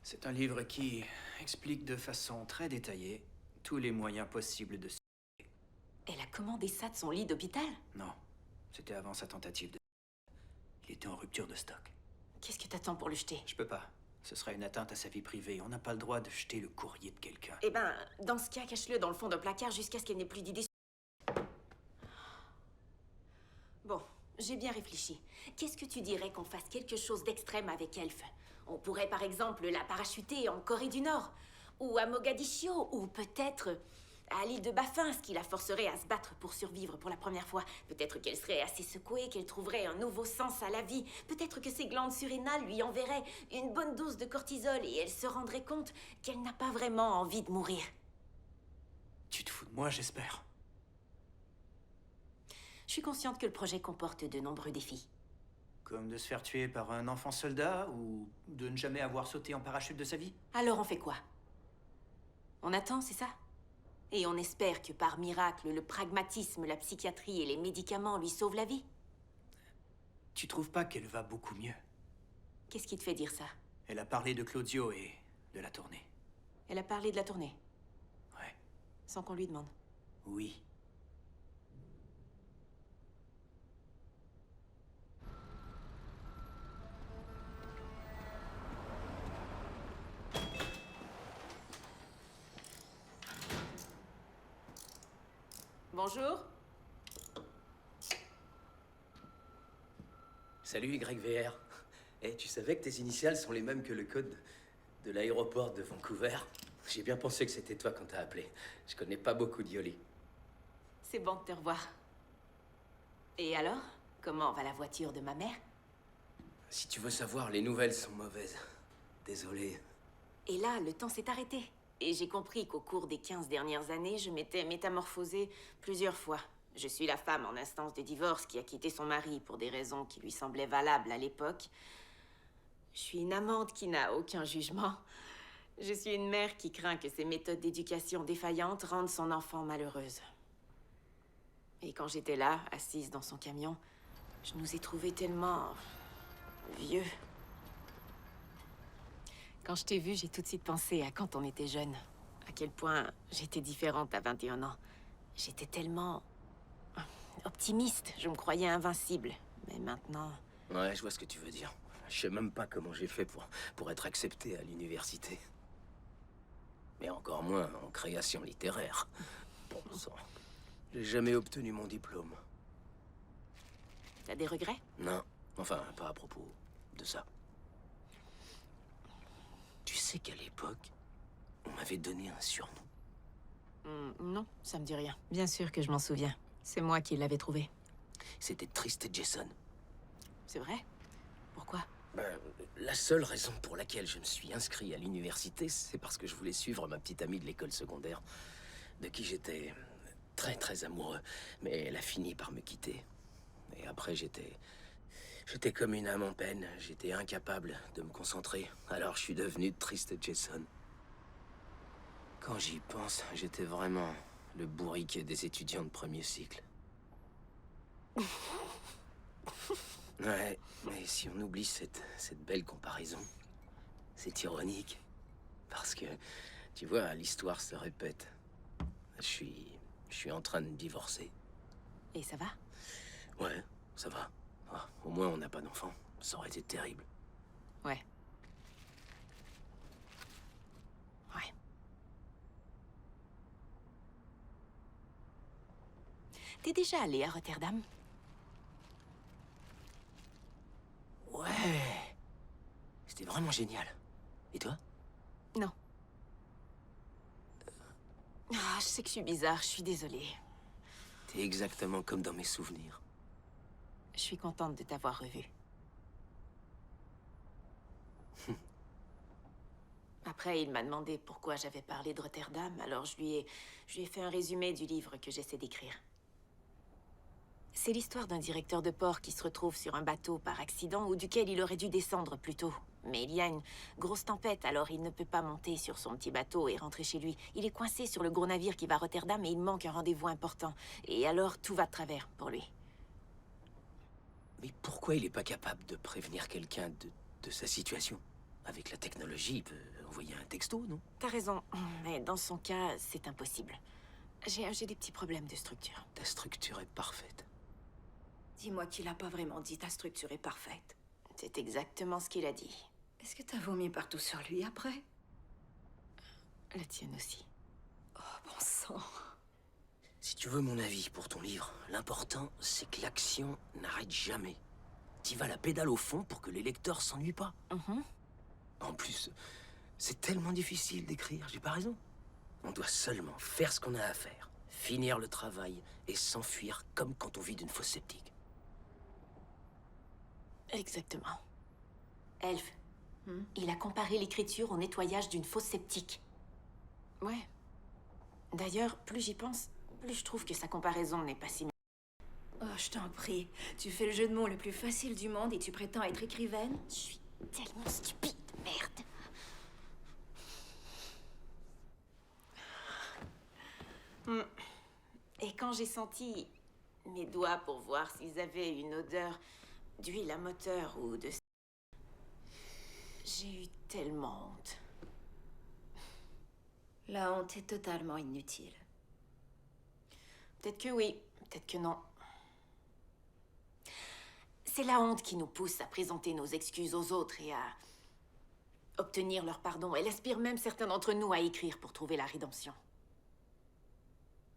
Speaker 12: C'est un livre qui explique de façon très détaillée tous les moyens possibles de...
Speaker 1: Elle a commandé ça de son lit d'hôpital?
Speaker 12: Non, c'était avant sa tentative de... Il était en rupture de stock.
Speaker 1: Qu'est-ce que t'attends pour le jeter?
Speaker 12: Je peux pas. Ce serait une atteinte à sa vie privée. On n'a pas le droit de jeter le courrier de quelqu'un.
Speaker 1: Eh ben, dans ce cas, cache-le dans le fond d'un placard jusqu'à ce qu'elle n'ait plus d'idées. Bon, j'ai bien réfléchi. Qu'est-ce que tu dirais qu'on fasse quelque chose d'extrême avec Elf? On pourrait par exemple la parachuter en Corée du Nord, ou à Mogadiscio, ou peut-être à l'île de Baffin, ce qui la forcerait à se battre pour survivre pour la première fois. Peut-être qu'elle serait assez secouée, qu'elle trouverait un nouveau sens à la vie. Peut-être que ses glandes surrénales lui enverraient une bonne dose de cortisol et elle se rendrait compte qu'elle n'a pas vraiment envie de mourir.
Speaker 12: Tu te fous de moi, j'espère.
Speaker 1: Je suis consciente que le projet comporte de nombreux défis.
Speaker 12: Comme de se faire tuer par un enfant soldat ou de ne jamais avoir sauté en parachute de sa vie?
Speaker 1: Alors on fait quoi? On attend, c'est ça? Et on espère que par miracle, le pragmatisme, la psychiatrie et les médicaments lui sauvent la vie?
Speaker 12: Tu trouves pas qu'elle va beaucoup mieux?
Speaker 1: Qu'est-ce qui te fait dire ça?
Speaker 12: Elle a parlé de Claudio et de la tournée.
Speaker 1: Elle a parlé de la tournée?
Speaker 12: Ouais.
Speaker 1: Sans qu'on lui demande?
Speaker 12: Oui.
Speaker 1: Bonjour.
Speaker 13: Salut YVR. Eh, tu savais que tes initiales sont les mêmes que le code de l'aéroport de Vancouver? J'ai bien pensé que c'était toi quand t'as appelé. Je connais pas beaucoup d'Yoli.
Speaker 1: C'est bon de te revoir. Et alors? Comment va la voiture de ma mère?
Speaker 13: Si tu veux savoir, les nouvelles sont mauvaises. Désolé.
Speaker 1: Et là, le temps s'est arrêté. Et j'ai compris qu'au cours des 15 dernières années, je m'étais métamorphosée plusieurs fois. Je suis la femme en instance de divorce qui a quitté son mari pour des raisons qui lui semblaient valables à l'époque. Je suis une amante qui n'a aucun jugement. Je suis une mère qui craint que ses méthodes d'éducation défaillantes rendent son enfant malheureuse. Et quand j'étais là, assise dans son camion, je nous ai trouvés tellement... vieux. Quand je t'ai vue, j'ai tout de suite pensé à quand on était jeunes. À quel point j'étais différente à 21 ans. J'étais tellement... optimiste. Je me croyais invincible. Mais maintenant...
Speaker 13: Ouais, je vois ce que tu veux dire. Je sais même pas comment j'ai fait pour être accepté à l'université. Mais encore moins en création littéraire. Bon sang. J'ai jamais obtenu mon diplôme.
Speaker 1: T'as des regrets?
Speaker 13: Non. Enfin, pas à propos de ça. Tu sais qu'à l'époque, on m'avait donné un surnom.
Speaker 1: Non, ça me dit rien. Bien sûr que je m'en souviens. C'est moi qui l'avais trouvé.
Speaker 13: C'était Triste Jason.
Speaker 1: C'est vrai? Pourquoi?
Speaker 13: Ben, la seule raison pour laquelle je me suis inscrit à l'université, c'est parce que je voulais suivre ma petite amie de l'école secondaire, de qui j'étais très très amoureux. Mais elle a fini par me quitter. Et après, j'étais comme une âme en peine. J'étais incapable de me concentrer. Alors je suis devenu Triste Jason. Quand j'y pense, j'étais vraiment le bourrique des étudiants de premier cycle. Ouais, mais si on oublie cette belle comparaison, c'est ironique. Parce que, tu vois, l'histoire se répète. Je suis en train de divorcer.
Speaker 1: Et ça va?
Speaker 13: Ouais, ça va. Ah, au moins, on n'a pas d'enfant. Ça aurait été terrible.
Speaker 1: Ouais. Ouais. T'es déjà allé à Rotterdam?
Speaker 13: Ouais. C'était vraiment génial. Et toi?
Speaker 1: Non. Ah, je sais que je suis bizarre, je suis désolée.
Speaker 13: T'es exactement comme dans mes souvenirs.
Speaker 1: Je suis contente de t'avoir revu. Après, il m'a demandé pourquoi j'avais parlé de Rotterdam, alors je lui ai fait un résumé du livre que j'essaie d'écrire. C'est l'histoire d'un directeur de port qui se retrouve sur un bateau par accident ou duquel il aurait dû descendre plus tôt. Mais il y a une grosse tempête, alors il ne peut pas monter sur son petit bateau et rentrer chez lui. Il est coincé sur le gros navire qui va à Rotterdam et il manque un rendez-vous important. Et alors, tout va de travers pour lui.
Speaker 13: Mais pourquoi il n'est pas capable de prévenir quelqu'un de sa situation? Avec la technologie, il peut envoyer un texto, non?
Speaker 1: T'as raison, mais dans son cas, c'est impossible. J'ai des petits problèmes de structure.
Speaker 13: Ta structure est parfaite.
Speaker 11: Dis-moi qu'il a pas vraiment dit ta structure est parfaite.
Speaker 1: C'est exactement ce qu'il a dit.
Speaker 11: Est-ce que t'as vomi partout sur lui après?
Speaker 1: La tienne aussi.
Speaker 11: Oh, bon sang.
Speaker 13: Si tu veux mon avis pour ton livre, l'important, c'est que l'action n'arrête jamais. T'y vas la pédale au fond pour que les lecteurs s'ennuient pas. En plus, c'est tellement difficile d'écrire, j'ai pas raison. On doit seulement faire ce qu'on a à faire, finir le travail et s'enfuir comme quand on vit d'une fosse septique.
Speaker 1: Exactement. Elf, il a comparé l'écriture au nettoyage d'une fosse septique. Ouais. D'ailleurs, plus j'y pense, plus je trouve que sa comparaison n'est pas si...
Speaker 11: Oh, je t'en prie. Tu fais le jeu de mots le plus facile du monde et tu prétends être écrivaine?
Speaker 1: Je suis tellement stupide, merde. Et quand j'ai senti mes doigts pour voir s'ils avaient une odeur d'huile à moteur ou de... J'ai eu tellement honte.
Speaker 11: La honte est totalement inutile.
Speaker 1: Peut-être que oui, peut-être que non. C'est la honte qui nous pousse à présenter nos excuses aux autres et à obtenir leur pardon. Elle aspire même certains d'entre nous à écrire pour trouver la rédemption.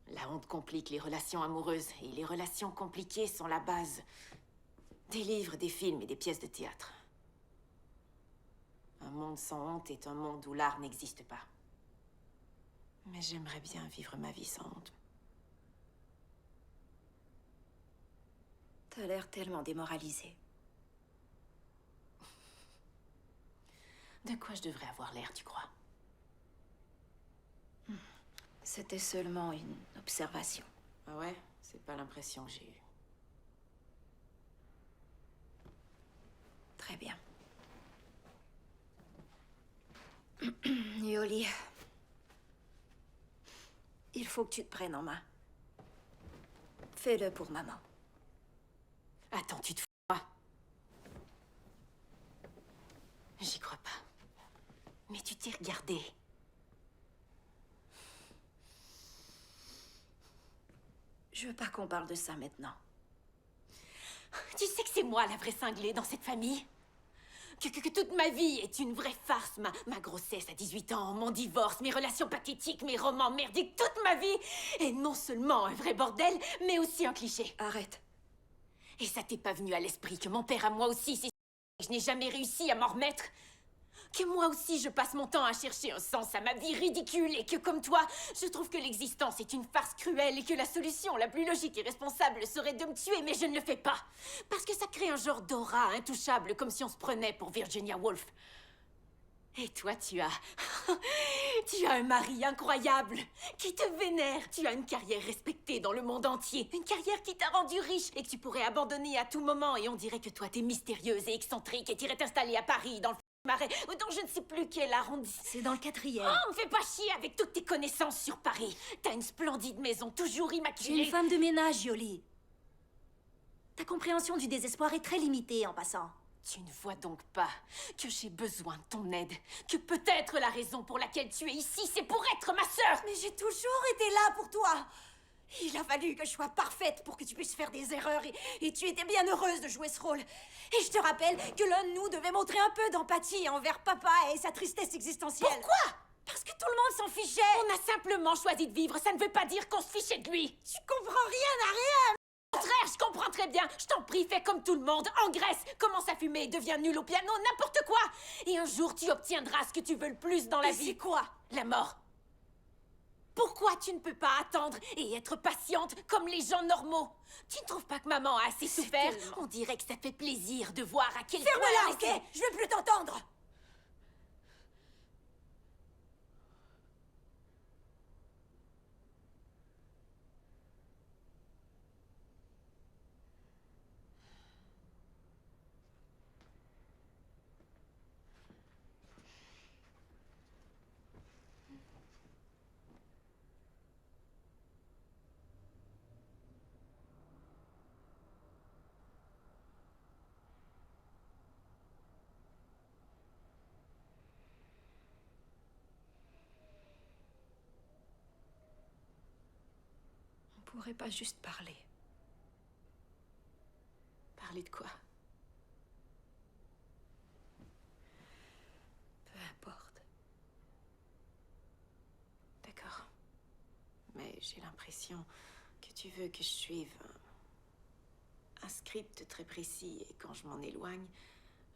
Speaker 1: La honte complique les relations amoureuses et les relations compliquées sont la base des livres, des films et des pièces de théâtre. Un monde sans honte est un monde où l'art n'existe pas. Mais j'aimerais bien vivre ma vie sans honte.
Speaker 11: T'as l'air tellement démoralisée.
Speaker 1: De quoi je devrais avoir l'air, tu crois?
Speaker 11: C'était seulement une observation.
Speaker 1: Ah ouais? C'est pas l'impression que j'ai eue.
Speaker 11: Très bien. Yoli, il faut que tu te prennes en main. Fais-le pour maman.
Speaker 1: Attends, tu te fous pas? J'y crois pas. Mais tu t'es regardé.
Speaker 11: Je veux pas qu'on parle de ça maintenant.
Speaker 1: Tu sais que c'est moi la vraie cinglée dans cette famille? Que toute ma vie est une vraie farce. Ma grossesse à 18 ans, mon divorce, mes relations pathétiques, mes romans merdiques, toute ma vie est non seulement un vrai bordel, mais aussi un cliché.
Speaker 11: Arrête.
Speaker 1: Et ça t'est pas venu à l'esprit que mon père à moi aussi, c'est... Je n'ai jamais réussi à m'en remettre? Que moi aussi je passe mon temps à chercher un sens à ma vie ridicule et que comme toi, je trouve que l'existence est une farce cruelle et que la solution la plus logique et responsable serait de me tuer, mais je ne le fais pas. Parce que ça crée un genre d'aura intouchable, comme si on se prenait pour Virginia Woolf. Et toi, tu as un mari incroyable qui te vénère. Tu as une carrière respectée dans le monde entier. Une carrière qui t'a rendu riche et que tu pourrais abandonner à tout moment. Et on dirait que toi, t'es mystérieuse et excentrique et t'irais t'installer à Paris, dans le Marais, ou dans je ne sais plus quel arrondissement.
Speaker 11: C'est dans le 4e.
Speaker 1: Oh, me fais pas chier avec toutes tes connaissances sur Paris. T'as une splendide maison, toujours immaculée.
Speaker 11: Tu es une femme de ménage, Yoli. Ta compréhension du désespoir est très limitée, en passant.
Speaker 1: Tu ne vois donc pas que j'ai besoin de ton aide? Que peut-être la raison pour laquelle tu es ici, c'est pour être ma sœur?
Speaker 11: Mais j'ai toujours été là pour toi. Il a fallu que je sois parfaite pour que tu puisses faire des erreurs et tu étais bien heureuse de jouer ce rôle. Et je te rappelle que l'un de nous devait montrer un peu d'empathie envers papa et sa tristesse existentielle.
Speaker 1: Pourquoi?
Speaker 11: Parce que
Speaker 1: tout le monde s'en fichait. On a simplement choisi de vivre, ça ne veut pas dire qu'on se fichait de lui. Je comprends rien à rien. Au contraire, je comprends très bien. Je t'en prie, fais comme tout le monde. Engraisse, commence à fumer, deviens nul au piano, n'importe quoi. Et un jour, tu obtiendras ce que tu veux le plus dans la vie. C'est quoi? La mort. Pourquoi tu ne peux pas attendre et être patiente comme les gens normaux? Tu ne trouves pas que maman a assez souffert? On dirait que ça fait plaisir de voir à quel point... Ferme-la, ok? Je veux plus t'entendre.
Speaker 11: On pourrait pas juste parler.
Speaker 1: Parler de quoi?
Speaker 11: Peu importe.
Speaker 1: D'accord. Mais j'ai l'impression que tu veux que je suive un script très précis. Et quand je m'en éloigne,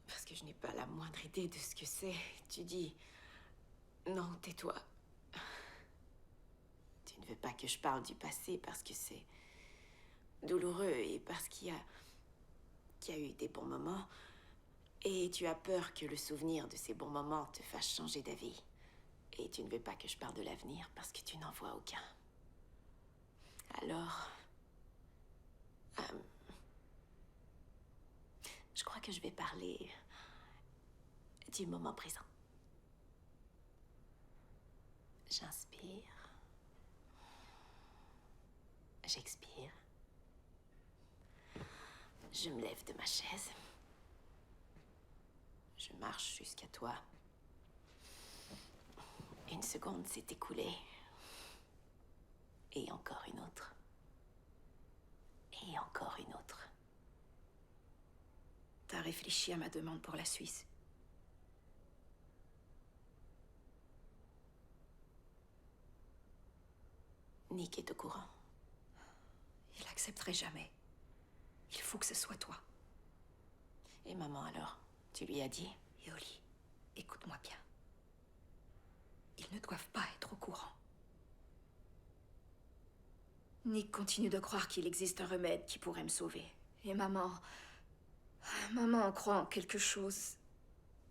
Speaker 1: parce que je n'ai pas la moindre idée de ce que c'est, tu dis... Non, tais-toi. Tu ne veux pas que je parle du passé parce que c'est douloureux et parce qu'il y a eu des bons moments. Et tu as peur que le souvenir de ces bons moments te fasse changer d'avis. Et tu ne veux pas que je parle de l'avenir parce que tu n'en vois aucun. Alors... je crois que je vais parler du moment présent. J'inspire. J'expire. Je me lève de ma chaise. Je marche jusqu'à toi. Une seconde s'est écoulée. Et encore une autre. Et encore une autre.
Speaker 11: T'as réfléchi à ma demande pour la Suisse?
Speaker 1: Nick est au courant.
Speaker 11: Il accepterait jamais. Il faut que ce soit toi.
Speaker 1: Et maman alors? Tu lui as dit?
Speaker 11: Yoli, écoute-moi bien. Ils ne doivent pas être au courant. Nick continue de croire qu'il existe un remède qui pourrait me sauver. Et maman... Maman croit en quelque chose.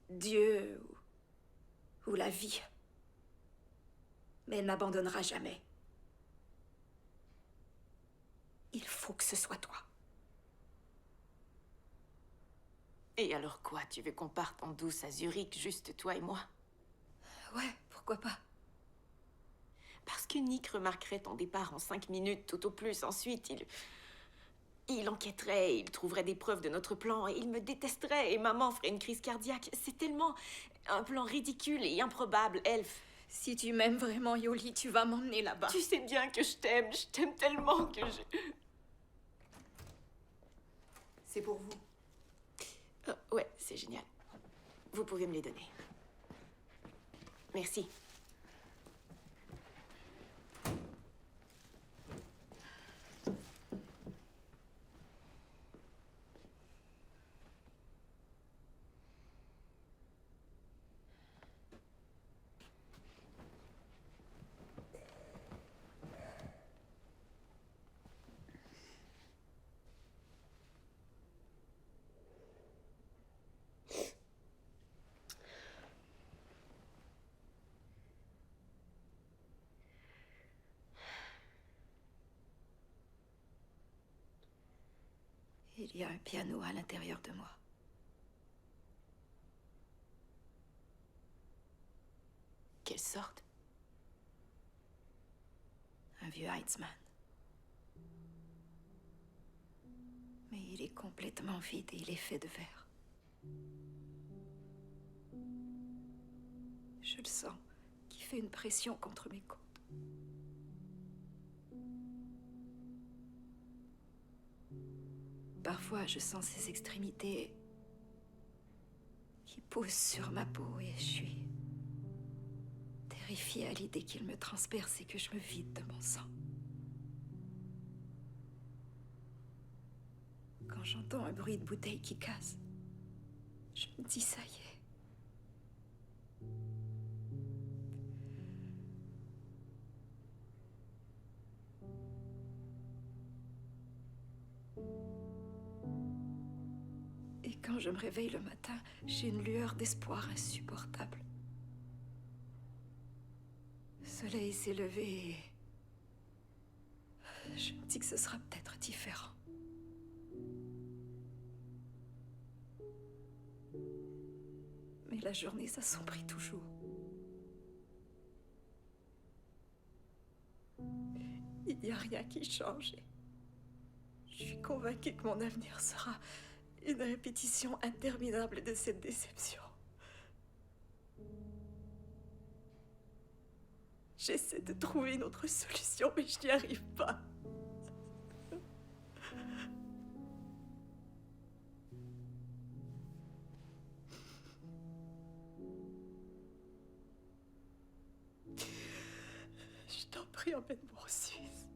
Speaker 11: Dieu ou la vie. Mais elle m'abandonnera jamais. Il faut que ce soit toi.
Speaker 1: Et alors quoi? Tu veux qu'on parte en douce à Zurich, juste toi et moi?
Speaker 11: Ouais, pourquoi pas?
Speaker 1: Parce que Nick remarquerait ton départ en 5 minutes, tout au plus. Ensuite, il enquêterait, il trouverait des preuves de notre plan, et il me détesterait, et maman ferait une crise cardiaque. C'est tellement un plan ridicule et improbable, Elf.
Speaker 11: Si tu m'aimes vraiment, Yoli, tu vas m'emmener là-bas.
Speaker 1: Tu sais bien que je t'aime tellement que je...
Speaker 11: C'est pour vous.
Speaker 1: Oh, ouais, c'est génial. Vous pouvez me les donner. Merci.
Speaker 11: Il y a un piano à l'intérieur de moi.
Speaker 1: Quelle sorte?
Speaker 11: Un vieux Heitzmann. Mais il est complètement vide et il est fait de verre. Je le sens, qui fait une pression contre mes côtes. Parfois, je sens ses extrémités qui poussent sur ma peau et je suis terrifiée à l'idée qu'il me transperce et que je me vide de mon sang. Quand j'entends un bruit de bouteille qui casse, je me dis ça y est. Et quand je me réveille le matin, j'ai une lueur d'espoir insupportable. Le soleil s'est levé et je me dis que ce sera peut-être différent. Mais la journée s'assombrit toujours. Il n'y a rien qui change. Je suis convaincue que mon avenir sera une répétition interminable de cette déception. J'essaie de trouver une autre solution, mais je n'y arrive pas. Je t'en prie, emmène-moi en Suisse.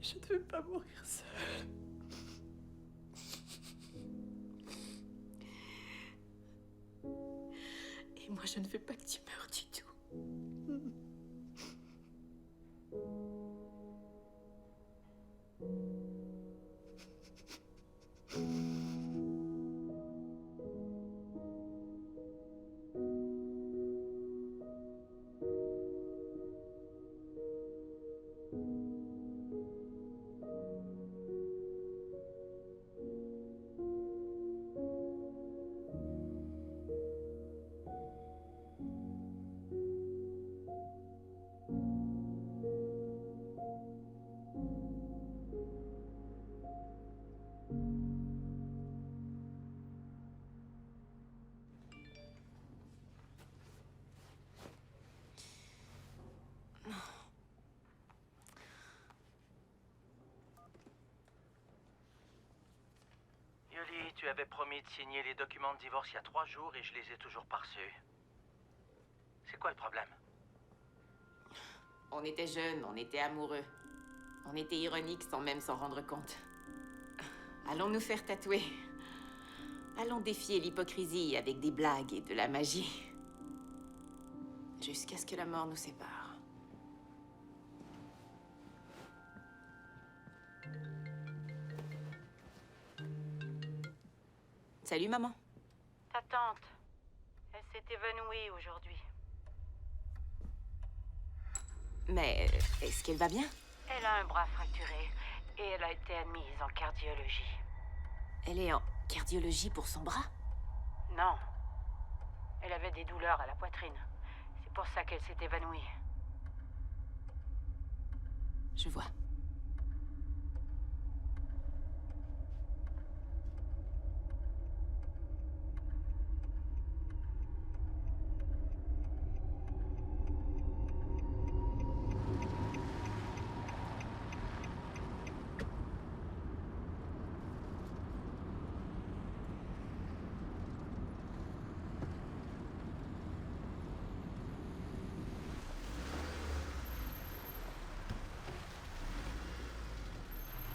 Speaker 11: Je ne veux pas mourir seule. Et moi, je ne veux pas que tu meurs du tout.
Speaker 10: Yoli, tu avais promis de signer les documents de divorce il y a 3 jours et je les ai toujours pas reçus. C'est quoi le problème?
Speaker 1: On était jeunes, on était amoureux. On était ironiques sans même s'en rendre compte. Allons nous faire tatouer. Allons défier l'hypocrisie avec des blagues et de la magie. Jusqu'à ce que la mort nous sépare. Salut, maman.
Speaker 4: Ta tante, elle s'est évanouie aujourd'hui.
Speaker 1: Mais est-ce qu'elle va bien?
Speaker 4: Elle a un bras fracturé et elle a été admise en cardiologie.
Speaker 1: Elle est en cardiologie pour son bras?
Speaker 4: Non. Elle avait des douleurs à la poitrine. C'est pour ça qu'elle s'est évanouie.
Speaker 1: Je vois.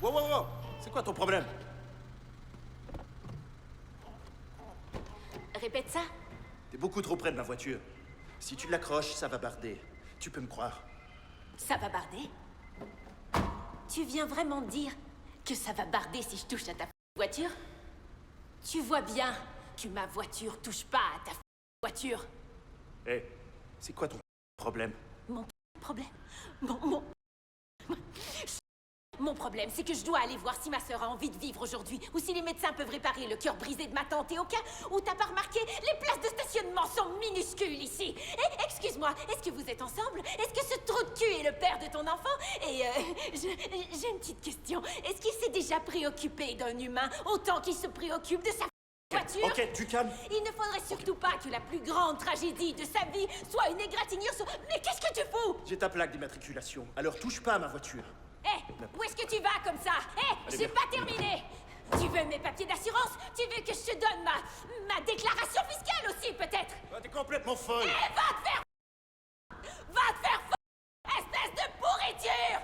Speaker 10: Wow, wow, wow! C'est quoi ton problème?
Speaker 1: Répète ça.
Speaker 10: T'es beaucoup trop près de ma voiture. Si tu l'accroches, ça va barder. Tu peux me croire.
Speaker 1: Ça va barder? Tu viens vraiment dire que ça va barder si je touche à ta voiture? Tu vois bien que ma voiture touche pas à ta voiture.
Speaker 10: Hé, c'est quoi ton problème?
Speaker 1: Mon problème? Mon problème, c'est que je dois aller voir si ma sœur a envie de vivre aujourd'hui, ou si les médecins peuvent réparer le cœur brisé de ma tante, et au cas où t'as pas remarqué, les places de stationnement sont minuscules ici. Et excuse-moi, est-ce que vous êtes ensemble? Est-ce que ce trou de cul est le père de ton enfant? Et j'ai une petite question. Est-ce qu'il s'est déjà préoccupé d'un humain autant qu'il se préoccupe de sa voiture?
Speaker 10: Ok, tu calmes.
Speaker 1: Il ne faudrait surtout pas que la plus grande tragédie de sa vie soit une égratignure sur... Mais qu'est-ce que tu fous?
Speaker 10: J'ai ta plaque d'immatriculation, alors touche pas à ma voiture.
Speaker 1: Hé, où est-ce que tu vas comme ça? Hé, j'ai pas terminé!
Speaker 14: veux mes papiers d'assurance? Tu veux que je te donne ma déclaration fiscale aussi, peut-être?
Speaker 9: T'es complètement folle!
Speaker 14: Eh, va te faire... Va te faire espèce de pourriture!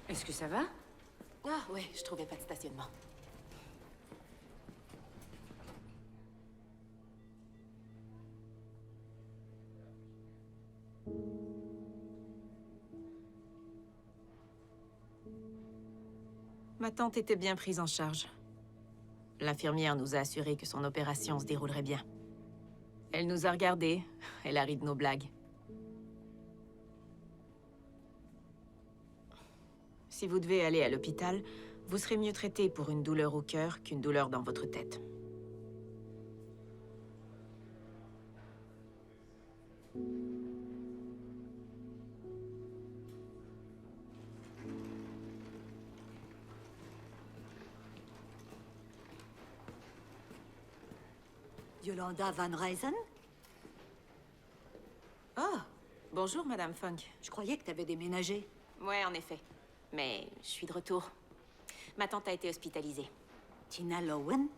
Speaker 5: Est-ce que ça va?
Speaker 1: Ah ouais, je trouvais pas de stationnement. Ma tante était bien prise en charge. L'infirmière nous a assuré que son opération se déroulerait bien. Elle nous a regardés, elle a ri de nos blagues. Si vous devez aller à l'hôpital, vous serez mieux traité pour une douleur au cœur qu'une douleur dans votre tête.
Speaker 15: Yolanda Van Ryzen?
Speaker 1: Oh, bonjour, Madame Funk.
Speaker 15: Je croyais que t'avais déménagé.
Speaker 1: Ouais, en effet. Mais je suis de retour. Ma tante a été hospitalisée.
Speaker 15: Tina Lowen?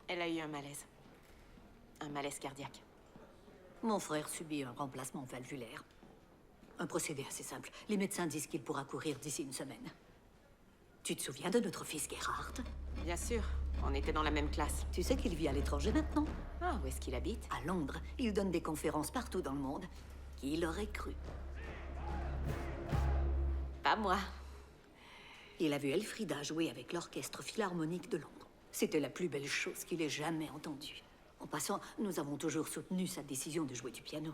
Speaker 1: Elle a eu un malaise. Un malaise cardiaque.
Speaker 15: Mon frère subit un remplacement valvulaire. Un procédé assez simple. Les médecins disent qu'il pourra courir d'ici une semaine. Tu te souviens de notre fils Gerhard?
Speaker 1: Bien sûr, on était dans la même classe.
Speaker 15: Tu sais qu'il vit à l'étranger maintenant?
Speaker 1: Ah, où est-ce qu'il habite?
Speaker 15: À Londres. Il donne des conférences partout dans le monde. Qui l'aurait cru?
Speaker 1: Pas moi.
Speaker 15: Il a vu Elfrida jouer avec l'Orchestre Philharmonique de Londres. C'était la plus belle chose qu'il ait jamais entendue. En passant, nous avons toujours soutenu sa décision de jouer du piano.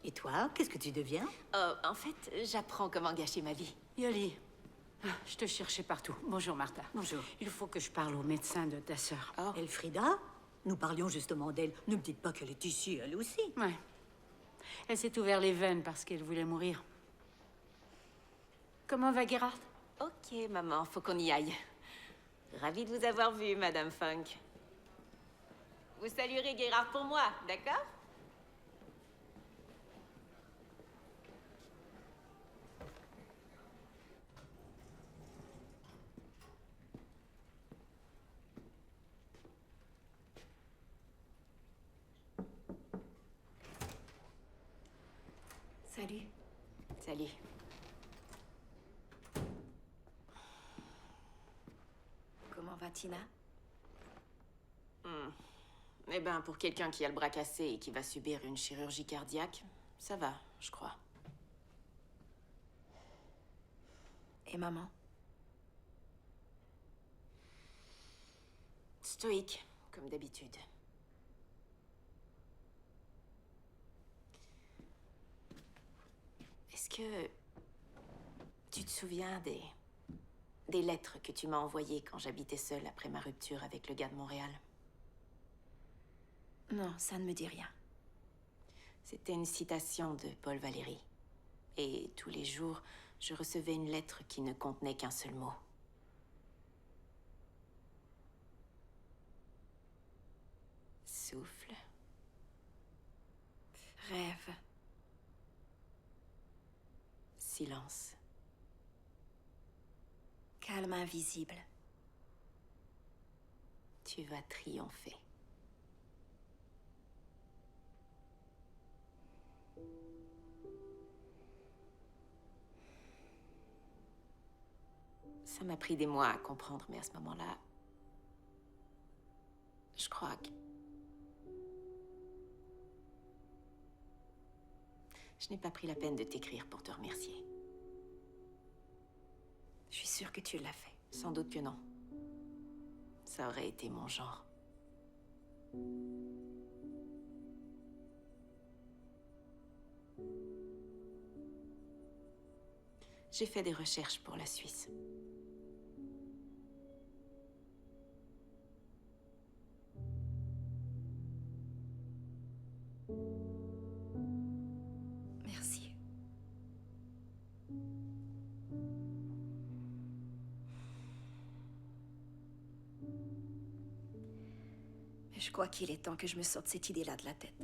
Speaker 15: Et toi, qu'est-ce que tu deviens?
Speaker 1: Oh, en fait, j'apprends comment gâcher ma vie.
Speaker 5: Yoli, je te cherchais partout. Bonjour, Martha.
Speaker 15: Bonjour.
Speaker 5: Il faut que je parle au médecin de ta sœur.
Speaker 1: Oh.
Speaker 15: Elfrida? Nous parlions justement d'elle. Ne me dites pas qu'elle est ici, elle aussi.
Speaker 5: Ouais. Elle s'est ouvert les veines parce qu'elle voulait mourir. Comment va Gerhard?
Speaker 1: Ok, maman, faut qu'on y aille. Ravie de vous avoir vu, Madame Funk. Vous saluerez Gerhard pour moi, d'accord?
Speaker 11: Salut.
Speaker 1: Salut.
Speaker 11: Comment va Tina?
Speaker 1: Eh ben, pour quelqu'un qui a le bras cassé et qui va subir une chirurgie cardiaque, ça va, je crois.
Speaker 11: Et maman?
Speaker 1: Stoïque, comme d'habitude. Est-ce que tu te souviens des lettres que tu m'as envoyées quand j'habitais seule après ma rupture avec le gars de Montréal?
Speaker 11: Non, ça ne me dit rien.
Speaker 1: C'était une citation de Paul Valéry. Et tous les jours, je recevais une lettre qui ne contenait qu'un seul mot. Souffle.
Speaker 11: Rêve.
Speaker 1: Silence.
Speaker 11: Calme invisible.
Speaker 1: Tu vas triompher. Ça m'a pris des mois à comprendre, mais à ce moment-là, je crois que... Je n'ai pas pris la peine de t'écrire pour te remercier.
Speaker 11: Je suis sûre que tu l'as fait.
Speaker 1: Sans doute que non. Ça aurait été mon genre. J'ai fait des recherches pour la Suisse.
Speaker 11: Merci. Je crois qu'il est temps que je me sorte cette idée-là de la tête.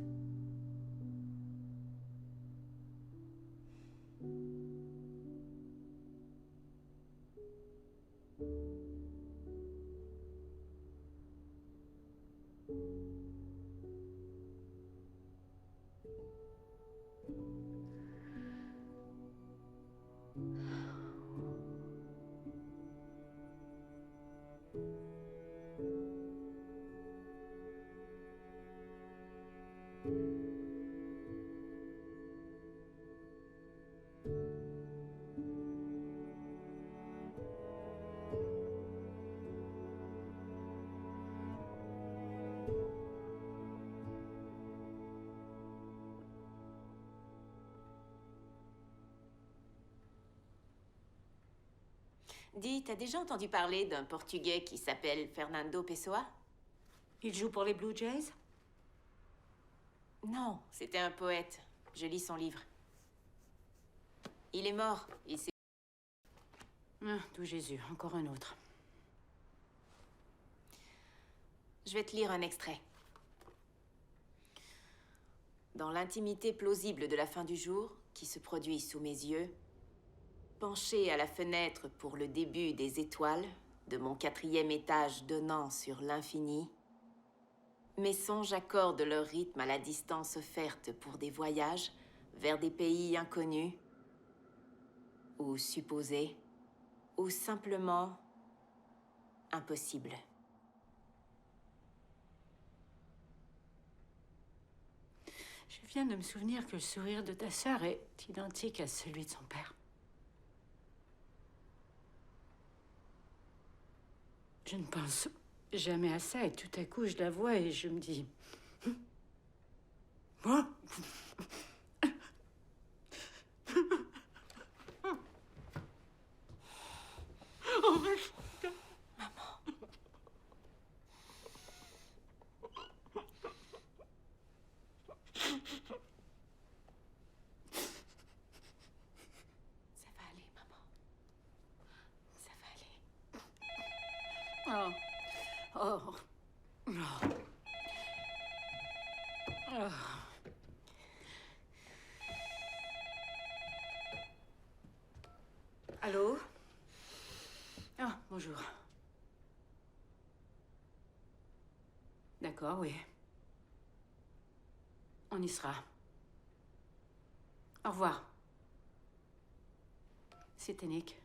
Speaker 1: Dis, t'as déjà entendu parler d'un Portugais qui s'appelle Fernando Pessoa?
Speaker 5: Il joue pour les Blue Jays?
Speaker 1: Non, c'était un poète. Je lis son livre. Il est mort. Il s'est...
Speaker 5: Ah, tout Jésus, encore un autre.
Speaker 1: Je vais te lire un extrait. Dans l'intimité plausible de la fin du jour, qui se produit sous mes yeux, penché à la fenêtre pour le début des étoiles de mon 4e étage donnant sur l'infini, mes songes accordent leur rythme à la distance offerte pour des voyages vers des pays inconnus, ou supposés, ou simplement impossibles.
Speaker 5: Je viens de me souvenir que le sourire de ta sœur est identique à celui de son père. Je ne pense jamais à ça et tout à coup je la vois et je me dis... Moi? Oh, mais...
Speaker 1: Ça va aller, maman. Ça va aller.
Speaker 5: Oh. Oh. Oh. Oh. Allô? Ah, bonjour. D'accord, oui. On y sera. Au revoir. C'était Nick.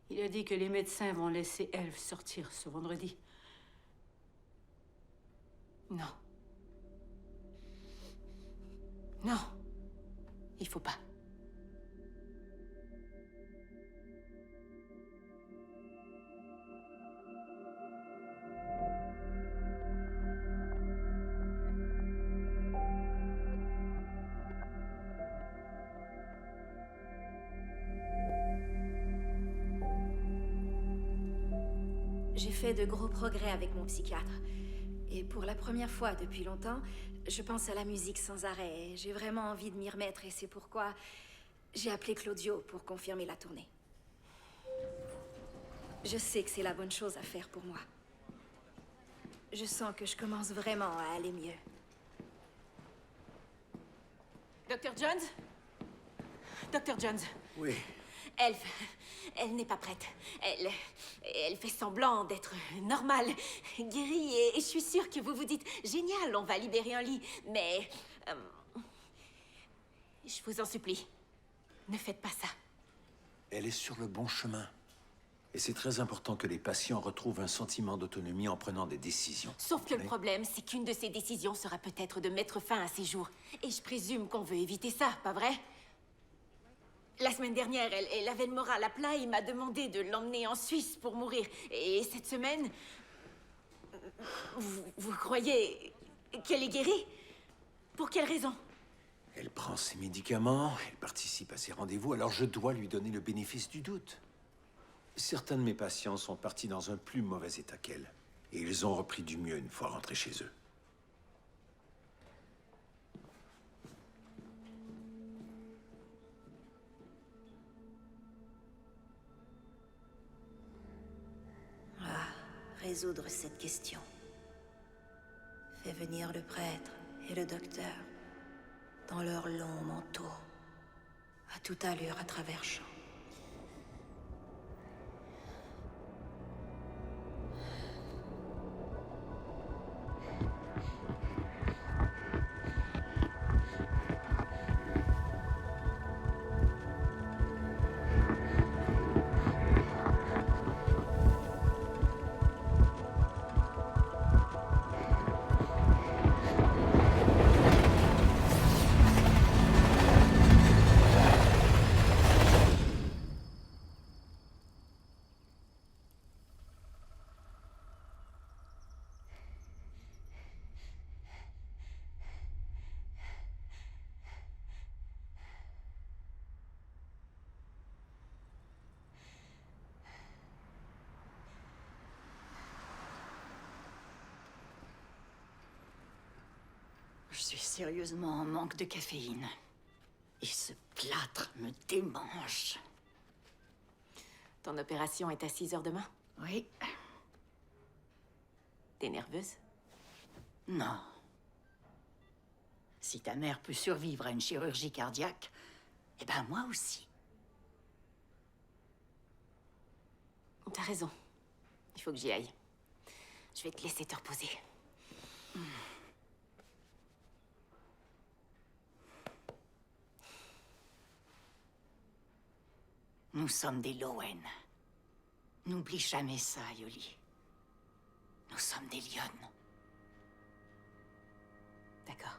Speaker 5: Il a dit que les médecins vont laisser Elf sortir ce vendredi.
Speaker 1: Non. Non. Il faut pas.
Speaker 11: J'ai fait de gros progrès avec mon psychiatre. Et pour la première fois depuis longtemps, je pense à la musique sans arrêt. J'ai vraiment envie de m'y remettre et c'est pourquoi j'ai appelé Claudio pour confirmer la tournée. Je sais que c'est la bonne chose à faire pour moi. Je sens que je commence vraiment à aller mieux.
Speaker 1: Dr. Jones? Dr. Jones?
Speaker 7: Oui.
Speaker 1: Elle n'est pas prête. Elle fait semblant d'être normale, guérie, et je suis sûre que vous vous dites « Génial, on va libérer un lit ». Mais... je vous en supplie, ne faites pas ça.
Speaker 7: Elle est sur le bon chemin. Et c'est très important que les patients retrouvent un sentiment d'autonomie en prenant des décisions.
Speaker 1: Sauf que le problème, c'est qu'une de ces décisions sera peut-être de mettre fin à ses jours. Et je présume qu'on veut éviter ça, pas vrai? La semaine dernière, elle avait le moral à plat et m'a demandé de l'emmener en Suisse pour mourir. Et cette semaine... Vous croyez qu'elle est guérie? Pour quelle raison?
Speaker 7: Elle prend ses médicaments, elle participe à ses rendez-vous, alors je dois lui donner le bénéfice du doute. Certains de mes patients sont partis dans un plus mauvais état qu'elle. Et ils ont repris du mieux une fois rentrés chez eux.
Speaker 11: Résoudre cette question. fait venir le prêtre et le docteur dans leurs longs manteaux, à toute allure à travers champs.
Speaker 8: Je suis sérieusement en manque de caféine. Et ce plâtre me démange.
Speaker 1: Ton opération est à 6 heures demain?
Speaker 8: Oui.
Speaker 1: T'es nerveuse?
Speaker 8: Non. Si ta mère peut survivre à une chirurgie cardiaque, eh ben moi aussi.
Speaker 1: T'as raison. Il faut que j'y aille. Je vais te laisser te reposer.
Speaker 8: Nous sommes des Lowen. N'oublie jamais ça, Yoli. Nous sommes des lionnes.
Speaker 1: D'accord.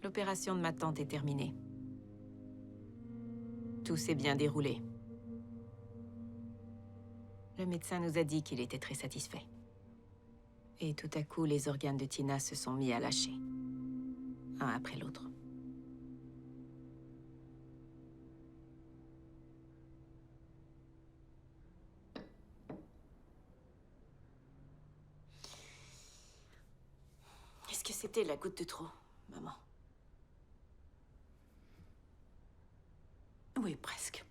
Speaker 1: L'opération de ma tante est terminée. Tout s'est bien déroulé. Le médecin nous a dit qu'il était très satisfait. Et tout à coup, les organes de Tina se sont mis à lâcher. Un après l'autre. Est-ce que c'était la goutte de trop, maman? Oui, presque.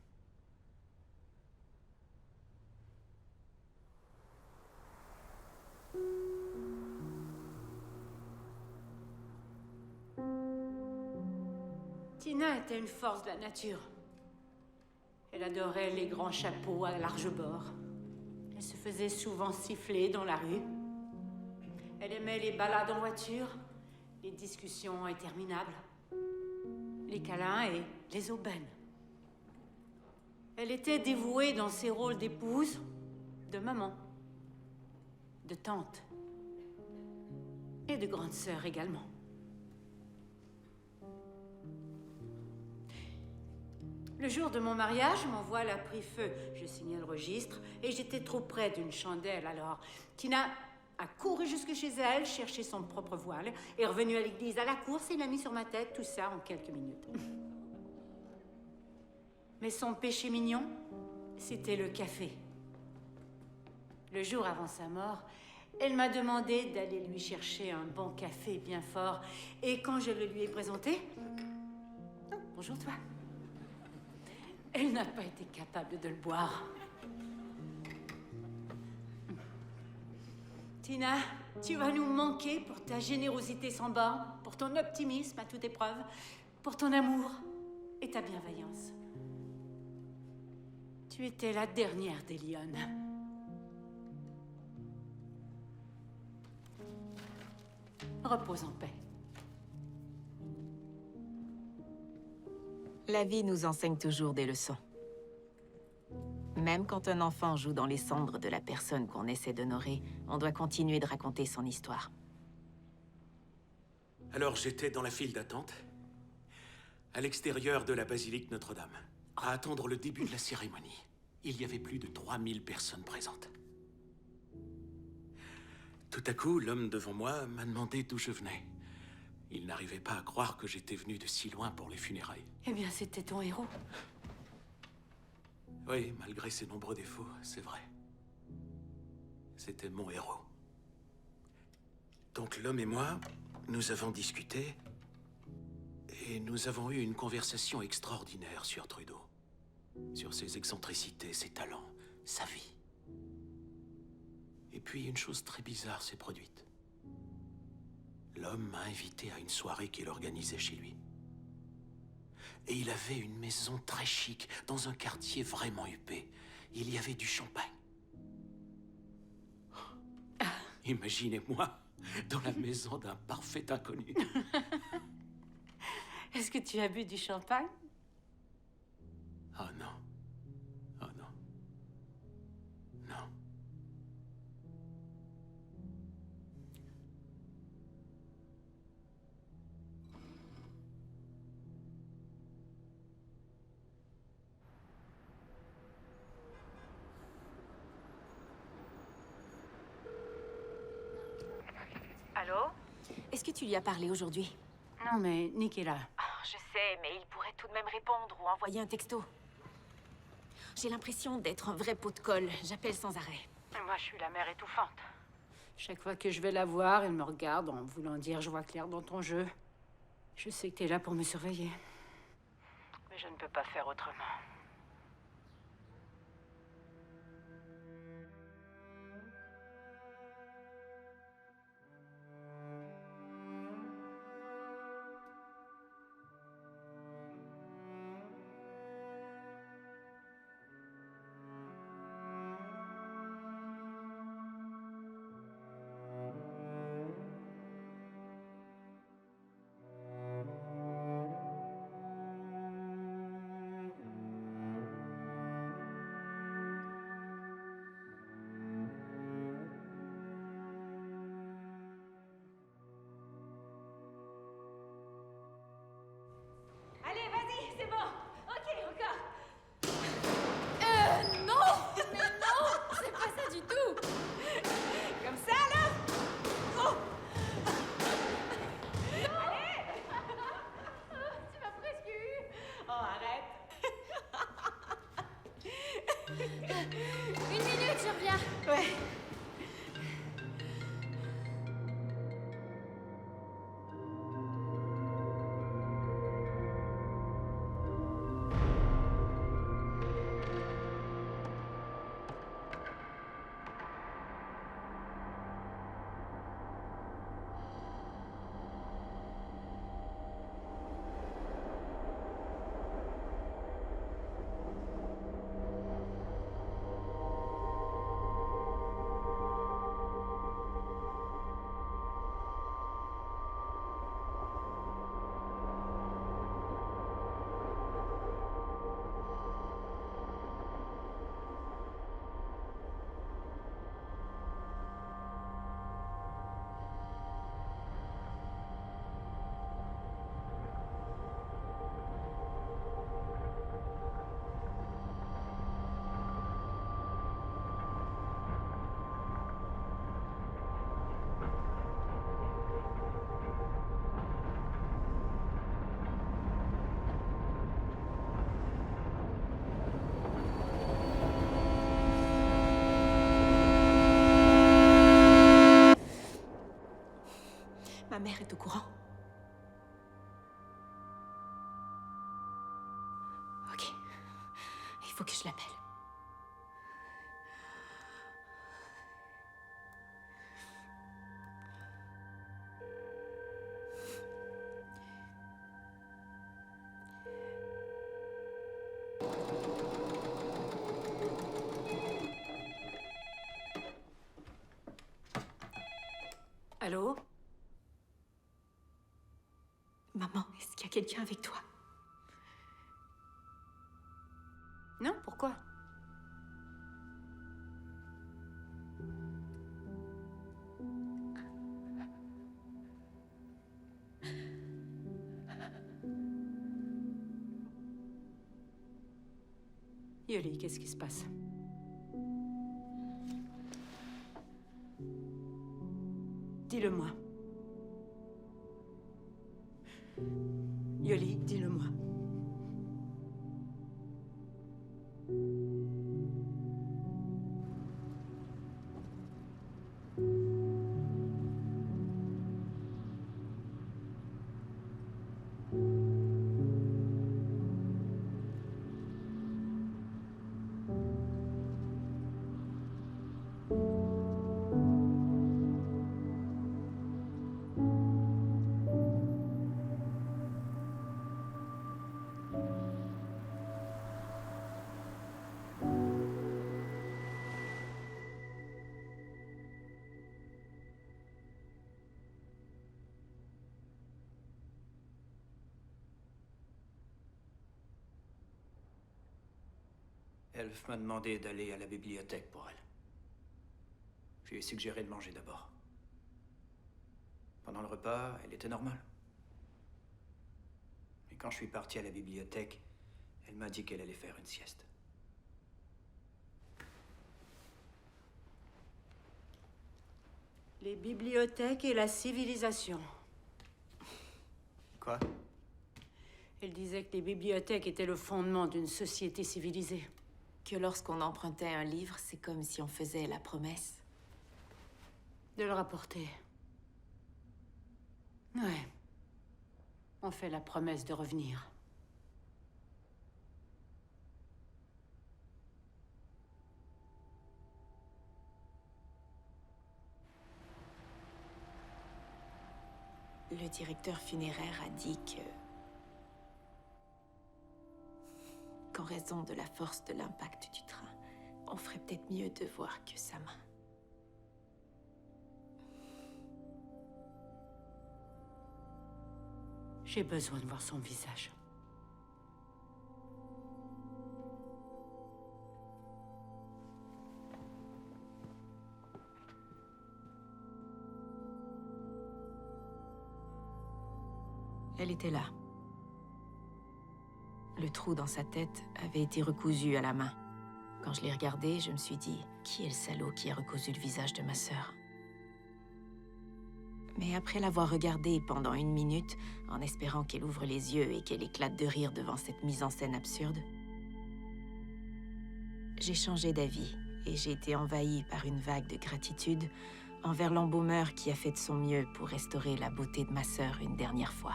Speaker 5: Tina était une force de la nature. Elle adorait les grands chapeaux à large bord. Elle se faisait souvent siffler dans la rue. Elle aimait les balades en voiture, les discussions interminables, les câlins et les aubaines. Elle était dévouée dans ses rôles d'épouse, de maman, de tante et de grande sœur également. Le jour de mon mariage, mon voile a pris feu. Je signais le registre et j'étais trop près d'une chandelle. Alors, Tina a couru jusque chez elle, cherché son propre voile, est revenue à l'église à la course et l'a mis sur ma tête, tout ça en quelques minutes. Mais son péché mignon, c'était le café. Le jour avant sa mort, elle m'a demandé d'aller lui chercher un bon café bien fort. Et quand je le lui ai présenté... Oh, bonjour toi. Elle n'a pas été capable de le boire. Tina, tu vas nous manquer pour ta générosité sans borne, pour ton optimisme à toute épreuve, pour ton amour et ta bienveillance. Tu étais la dernière des lionnes. Repose en paix.
Speaker 1: La vie nous enseigne toujours des leçons. Même quand un enfant joue dans les cendres de la personne qu'on essaie d'honorer, on doit continuer de raconter son histoire.
Speaker 6: Alors j'étais dans la file d'attente, à l'extérieur de la basilique Notre-Dame, à attendre le début de la cérémonie. Il y avait plus de 3000 personnes présentes. Tout à coup, l'homme devant moi m'a demandé d'où je venais. Il n'arrivait pas à croire que j'étais venu de si loin pour les funérailles.
Speaker 5: Eh bien, c'était ton héros.
Speaker 6: Oui, malgré ses nombreux défauts, c'est vrai. C'était mon héros. Donc l'homme et moi, nous avons discuté. Et nous avons eu une conversation extraordinaire sur Trudeau. Sur ses excentricités, ses talents, sa vie. Et puis une chose très bizarre s'est produite. L'homme m'a invité à une soirée qu'il organisait chez lui. Et il avait une maison très chic, dans un quartier vraiment huppé. Il y avait du champagne. Imaginez-moi dans la maison d'un parfait inconnu.
Speaker 5: Est-ce que tu as bu du champagne?
Speaker 6: Oh non. Oh non. Non.
Speaker 4: Allô?
Speaker 1: Est-ce que tu lui as parlé aujourd'hui?
Speaker 5: Non, mais Nick est là.
Speaker 1: Je sais, mais il pourrait tout de même répondre ou envoyer un texto. J'ai l'impression d'être un vrai pot de colle. J'appelle sans arrêt.
Speaker 4: Moi, je suis la mère étouffante.
Speaker 5: Chaque fois que je vais la voir, elle me regarde en voulant dire « Je vois clair dans ton jeu ». Je sais que t'es là pour me surveiller.
Speaker 4: Mais je ne peux pas faire autrement.
Speaker 14: Allez, vas-y, c'est bon. Ok, encore.
Speaker 2: Non! Mais non! C'est pas ça du tout!
Speaker 14: Comme ça, là. Oh. Allez.
Speaker 2: Tu m'as presque eu!
Speaker 14: Oh, arrête.
Speaker 2: Une minute, je reviens!
Speaker 14: Ouais. Ma mère est au courant. Ok. Il faut que je l'appelle.
Speaker 5: Allô?
Speaker 1: Maman, est-ce qu'il y a quelqu'un avec toi?
Speaker 5: Non, pourquoi? Yoli, qu'est-ce qui se passe? Dis-le-moi. Yoli, dis-le-moi.
Speaker 12: Elf m'a demandé d'aller à la bibliothèque pour elle. Je lui ai suggéré de manger d'abord. Pendant le repas, elle était normale. Mais quand je suis parti à la bibliothèque, elle m'a dit qu'elle allait faire une sieste.
Speaker 5: Les bibliothèques et la civilisation.
Speaker 12: Quoi?
Speaker 5: Elle disait que les bibliothèques étaient le fondement d'une société civilisée.
Speaker 1: Que lorsqu'on empruntait un livre, c'est comme si on faisait la promesse.
Speaker 5: De le rapporter. Ouais. On fait la promesse de revenir.
Speaker 1: Le directeur funéraire a dit qu'en raison de la force de l'impact du train, on ferait peut-être mieux de voir que sa main.
Speaker 5: J'ai besoin de voir son visage.
Speaker 1: Elle était là. Le trou dans sa tête avait été recousu à la main. Quand je l'ai regardée, je me suis dit, qui est le salaud qui a recousu le visage de ma sœur? Mais après l'avoir regardée pendant 1 minute, en espérant qu'elle ouvre les yeux et qu'elle éclate de rire devant cette mise en scène absurde, j'ai changé d'avis et j'ai été envahie par une vague de gratitude envers l'embaumeur qui a fait de son mieux pour restaurer la beauté de ma sœur une dernière fois.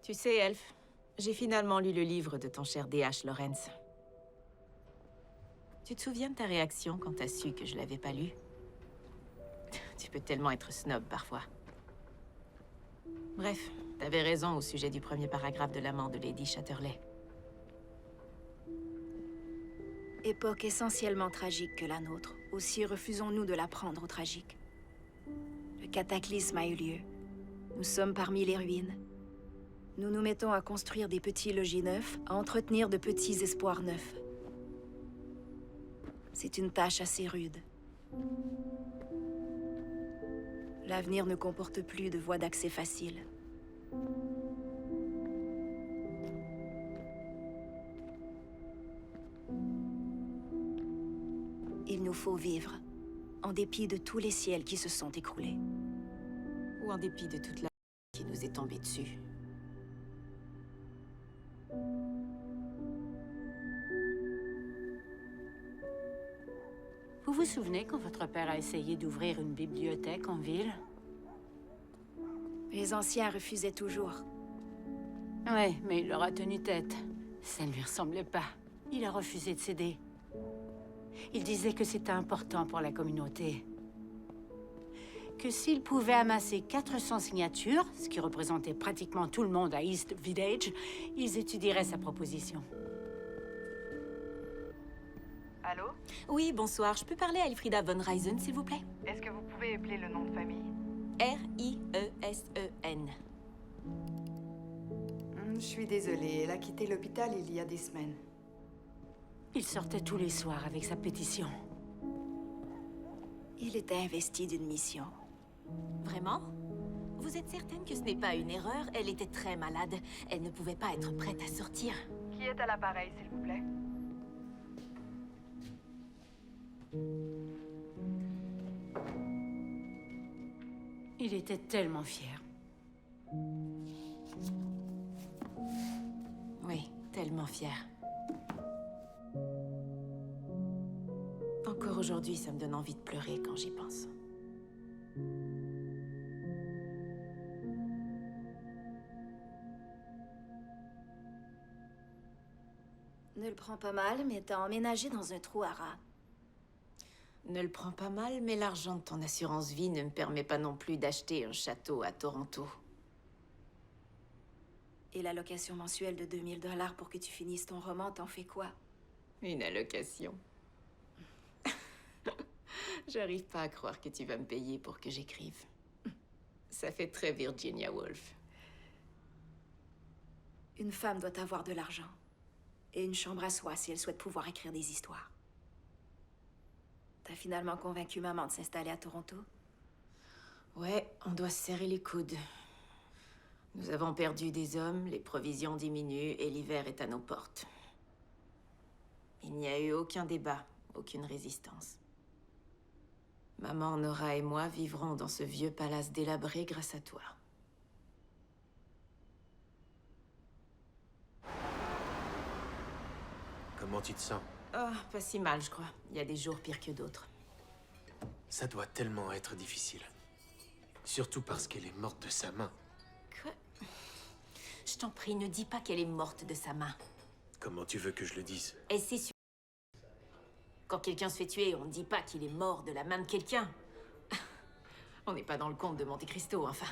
Speaker 1: Tu sais, Elf, j'ai finalement lu le livre de ton cher D.H. Lawrence. Tu te souviens de ta réaction quand t'as su que je l'avais pas lu? Tu peux tellement être snob parfois. Bref, t'avais raison au sujet du premier paragraphe de l'amant de Lady Chatterley.
Speaker 11: Époque essentiellement tragique que la nôtre. Aussi refusons-nous de la prendre au tragique. Le cataclysme a eu lieu. Nous sommes parmi les ruines. Nous nous mettons à construire des petits logis neufs, à entretenir de petits espoirs neufs. C'est une tâche assez rude. L'avenir ne comporte plus de voies d'accès faciles. Il nous faut vivre, en dépit de tous les ciels qui se sont écroulés.
Speaker 1: Ou en dépit de toute la qui nous est tombée dessus.
Speaker 5: Vous vous souvenez quand votre père a essayé d'ouvrir une bibliothèque en ville?
Speaker 11: Les anciens refusaient toujours.
Speaker 5: Ouais, mais il leur a tenu tête. Ça ne lui ressemblait pas. Il a refusé de céder. Il disait que c'était important pour la communauté. Que s'il pouvait amasser 400 signatures, ce qui représentait pratiquement tout le monde à East Village, ils étudieraient sa proposition.
Speaker 16: Allô?
Speaker 1: Oui, bonsoir. Je peux parler à Elfrida von Reisen, s'il vous plaît?
Speaker 16: Est-ce que vous pouvez épeler le nom de famille?
Speaker 1: R-I-E-S-E-N.
Speaker 16: Je suis désolée, elle a quitté l'hôpital il y a des semaines.
Speaker 5: Il sortait tous les soirs avec sa pétition.
Speaker 11: Il était investi d'une mission.
Speaker 1: Vraiment? Vous êtes certaine que ce n'est pas une erreur? Elle était très malade. Elle ne pouvait pas être prête à sortir.
Speaker 16: Qui est à l'appareil, s'il vous plaît?
Speaker 5: Il était tellement fier.
Speaker 1: Oui, tellement fier. Encore aujourd'hui, ça me donne envie de pleurer quand j'y pense.
Speaker 11: Ne le prends pas mal, mais t'as emménagé dans un trou à rats.
Speaker 1: Ne le prends pas mal, mais l'argent de ton assurance vie ne me permet pas non plus d'acheter un château à Toronto.
Speaker 11: Et l'allocation mensuelle de 2000 $ pour que tu finisses ton roman, t'en fais quoi?
Speaker 1: Une allocation. J'arrive pas à croire que tu vas me payer pour que j'écrive. Ça fait très Virginia Woolf.
Speaker 11: Une femme doit avoir de l'argent. Et une chambre à soi si elle souhaite pouvoir écrire des histoires. T'as finalement convaincu maman de s'installer à Toronto?
Speaker 1: Ouais, on doit se serrer les coudes. Nous avons perdu des hommes, les provisions diminuent et l'hiver est à nos portes. Il n'y a eu aucun débat, aucune résistance. Maman, Nora et moi vivrons dans ce vieux palace délabré grâce à toi.
Speaker 3: Comment tu te sens?
Speaker 1: Oh, pas si mal, je crois. Il y a des jours pires que d'autres.
Speaker 3: Ça doit tellement être difficile. Surtout parce qu'elle est morte de sa main.
Speaker 1: Quoi? Je t'en prie, ne dis pas qu'elle est morte de sa main.
Speaker 3: Comment tu veux que je le dise?
Speaker 1: Elle s'est su... Quand quelqu'un se fait tuer, on ne dit pas qu'il est mort de la main de quelqu'un. On n'est pas dans le conte de Monte Cristo, enfin.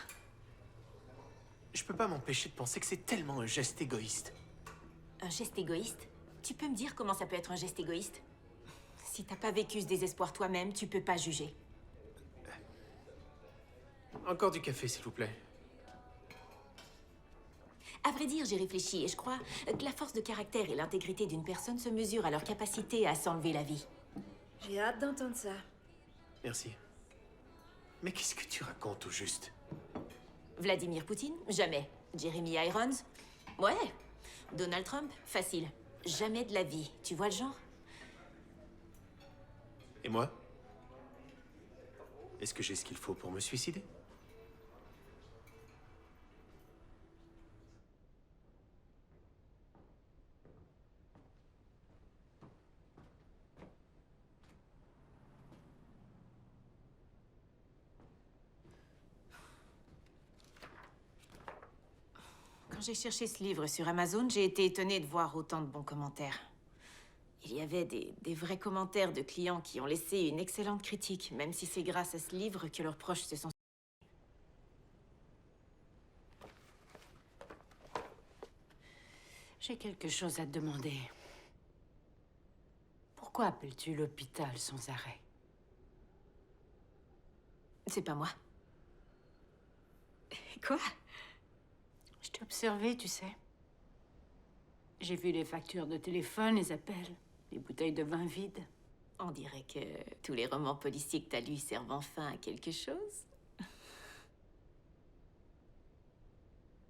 Speaker 3: Je peux pas m'empêcher de penser que c'est tellement un geste égoïste.
Speaker 1: Un geste égoïste? Tu peux me dire comment ça peut être un geste égoïste? Si t'as pas vécu ce désespoir toi-même, tu peux pas juger.
Speaker 3: Encore du café, s'il vous plaît.
Speaker 1: À vrai dire, j'ai réfléchi et je crois que la force de caractère et l'intégrité d'une personne se mesurent à leur capacité à s'enlever la vie.
Speaker 11: J'ai hâte d'entendre ça.
Speaker 3: Merci. Mais qu'est-ce que tu racontes au juste?
Speaker 1: Vladimir Poutine? Jamais. Jeremy Irons? Ouais. Donald Trump? Facile. Jamais de la vie. Tu vois le genre?
Speaker 3: Et moi? Est-ce que j'ai ce qu'il faut pour me suicider?
Speaker 1: Quand j'ai cherché ce livre sur Amazon, j'ai été étonnée de voir autant de bons commentaires. Il y avait des vrais commentaires de clients qui ont laissé une excellente critique, même si c'est grâce à ce livre que leurs proches se sont...
Speaker 5: J'ai quelque chose à te demander. Pourquoi appelles-tu l'hôpital sans arrêt?
Speaker 1: C'est pas moi. Quoi?
Speaker 5: Je t'ai observé, tu sais. J'ai vu les factures de téléphone, les appels, les bouteilles de vin vides.
Speaker 1: On dirait que tous les romans policiers que t'as lus servent enfin à quelque chose.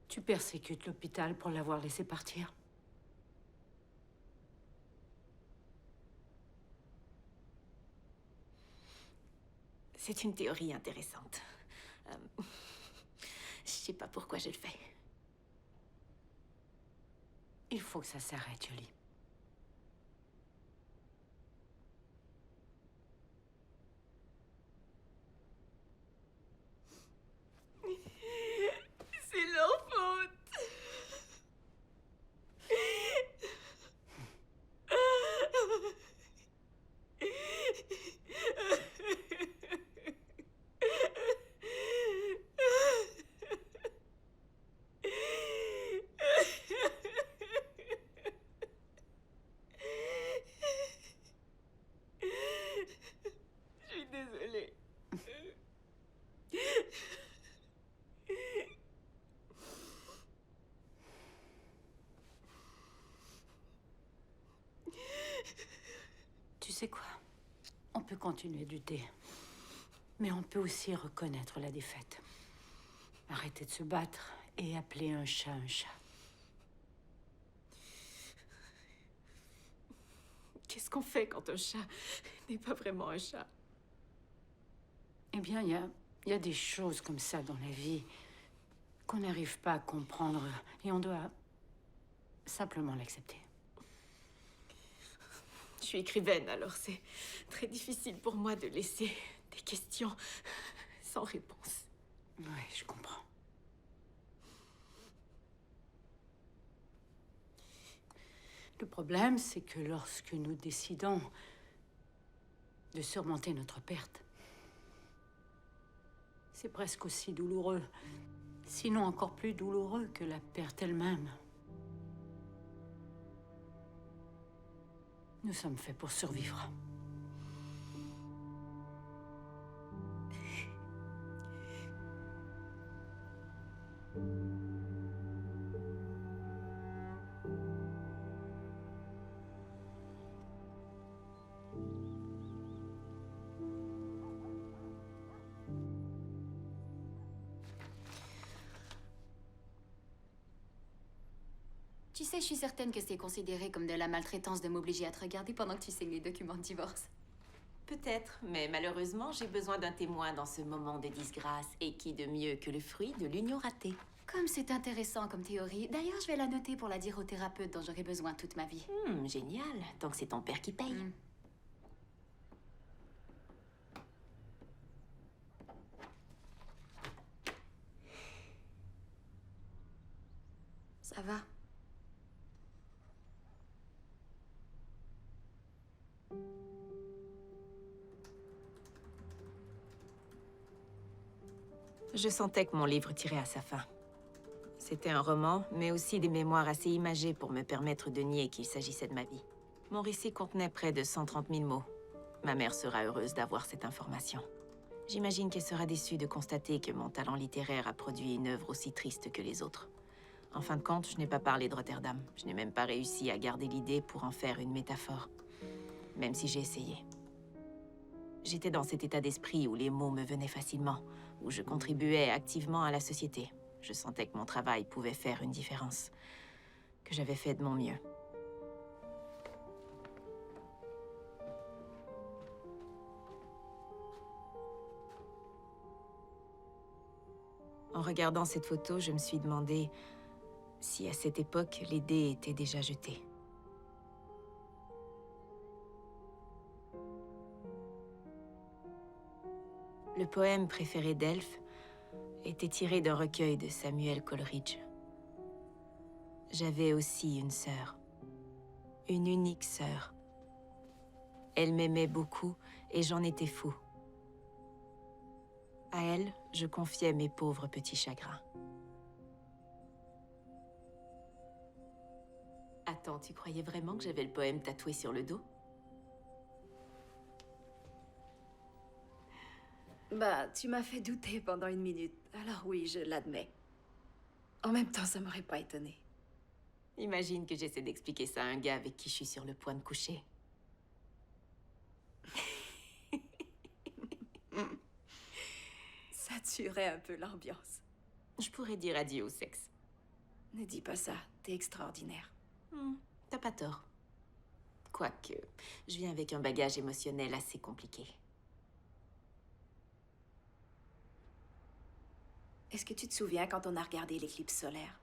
Speaker 5: Tu persécutes l'hôpital pour l'avoir laissé partir.
Speaker 1: C'est une théorie intéressante. Je sais pas pourquoi je le fais.
Speaker 5: Il faut que ça s'arrête, Julie.
Speaker 14: C'est leur faute. Je suis désolée.
Speaker 5: Tu sais quoi? On peut continuer de lutter. Mais on peut aussi reconnaître la défaite. Arrêter de se battre et appeler un chat un chat.
Speaker 1: Qu'est-ce qu'on fait quand un chat n'est pas vraiment un chat?
Speaker 5: Eh bien, il y a des choses comme ça dans la vie qu'on n'arrive pas à comprendre et on doit simplement l'accepter.
Speaker 1: Je suis écrivaine, alors c'est très difficile pour moi de laisser des questions sans réponse.
Speaker 5: Oui, je comprends. Le problème, c'est que lorsque nous décidons de surmonter notre perte. C'est presque aussi douloureux, sinon encore plus douloureux que la perte elle-même. Nous sommes faits pour survivre.
Speaker 2: Tu sais, je suis certaine que c'est considéré comme de la maltraitance de m'obliger à te regarder pendant que tu signes les documents de divorce.
Speaker 1: Peut-être, mais malheureusement, j'ai besoin d'un témoin dans ce moment de disgrâce. Et qui de mieux que le fruit de l'union ratée?
Speaker 2: Comme c'est intéressant comme théorie. D'ailleurs, je vais la noter pour la dire au thérapeute dont j'aurai besoin toute ma vie.
Speaker 1: Génial. Tant que c'est ton père qui paye.
Speaker 2: Ça va?
Speaker 1: Je sentais que mon livre tirait à sa fin. C'était un roman, mais aussi des mémoires assez imagées pour me permettre de nier qu'il s'agissait de ma vie. Mon récit contenait près de 130 000 mots. Ma mère sera heureuse d'avoir cette information. J'imagine qu'elle sera déçue de constater que mon talent littéraire a produit une œuvre aussi triste que les autres. En fin de compte, je n'ai pas parlé de Rotterdam. Je n'ai même pas réussi à garder l'idée pour en faire une métaphore. Même si j'ai essayé. J'étais dans cet état d'esprit où les mots me venaient facilement, où je contribuais activement à la société. Je sentais que mon travail pouvait faire une différence, que j'avais fait de mon mieux. En regardant cette photo, je me suis demandé si à cette époque, les dés étaient déjà jetés. Le poème préféré d'Elf était tiré d'un recueil de Samuel Coleridge. J'avais aussi une sœur. Une unique sœur. Elle m'aimait beaucoup et j'en étais fou. À elle, je confiais mes pauvres petits chagrins. Attends, tu croyais vraiment que j'avais le poème tatoué sur le dos?
Speaker 11: Bah, tu m'as fait douter pendant une minute. Alors oui, je l'admets. En même temps, ça m'aurait pas étonné.
Speaker 1: Imagine que j'essaie d'expliquer ça à un gars avec qui je suis sur le point de coucher.
Speaker 11: Ça tuerait un peu l'ambiance.
Speaker 1: Je pourrais dire adieu au sexe.
Speaker 11: Ne dis pas ça, t'es extraordinaire.
Speaker 1: T'as pas tort. Quoique, je viens avec un bagage émotionnel assez compliqué.
Speaker 11: Est-ce que tu te souviens quand on a regardé l'éclipse solaire?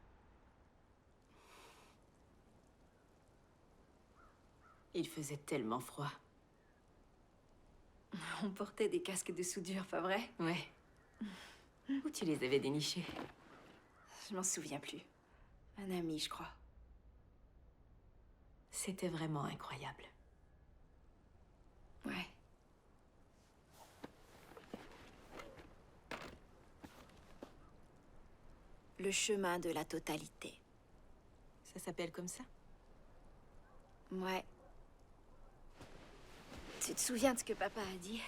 Speaker 1: Il faisait tellement froid.
Speaker 11: On portait des casques de soudure, pas vrai?
Speaker 1: Ouais. Où tu les avais dénichés?
Speaker 11: Je m'en souviens plus. Un ami, je crois.
Speaker 1: C'était vraiment incroyable.
Speaker 11: Ouais. Le chemin de la totalité.
Speaker 1: Ça s'appelle comme ça?
Speaker 11: Ouais. Tu te souviens de ce que papa a dit?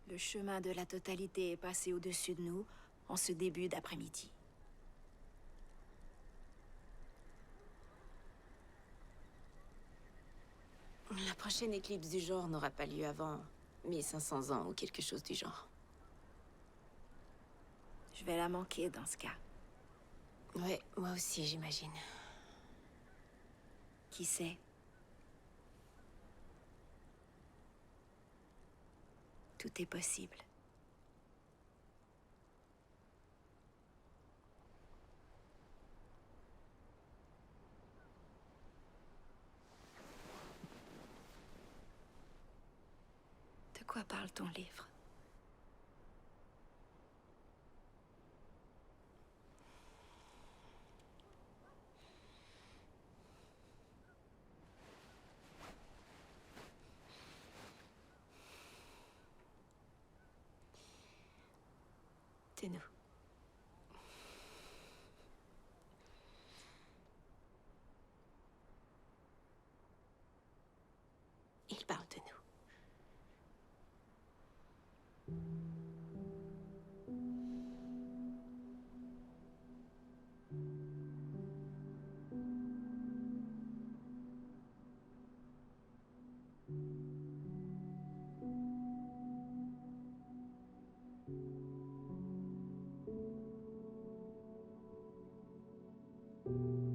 Speaker 11: Le chemin de la totalité est passé au-dessus de nous en ce début d'après-midi.
Speaker 1: La prochaine éclipse du genre n'aura pas lieu avant 1500 ans ou quelque chose du genre.
Speaker 11: Je vais la manquer dans ce cas.
Speaker 1: Ouais, moi aussi, j'imagine.
Speaker 11: Qui sait? Tout est possible. De quoi parle ton livre?
Speaker 1: de nous. Il parle de nous.
Speaker 17: Thank you.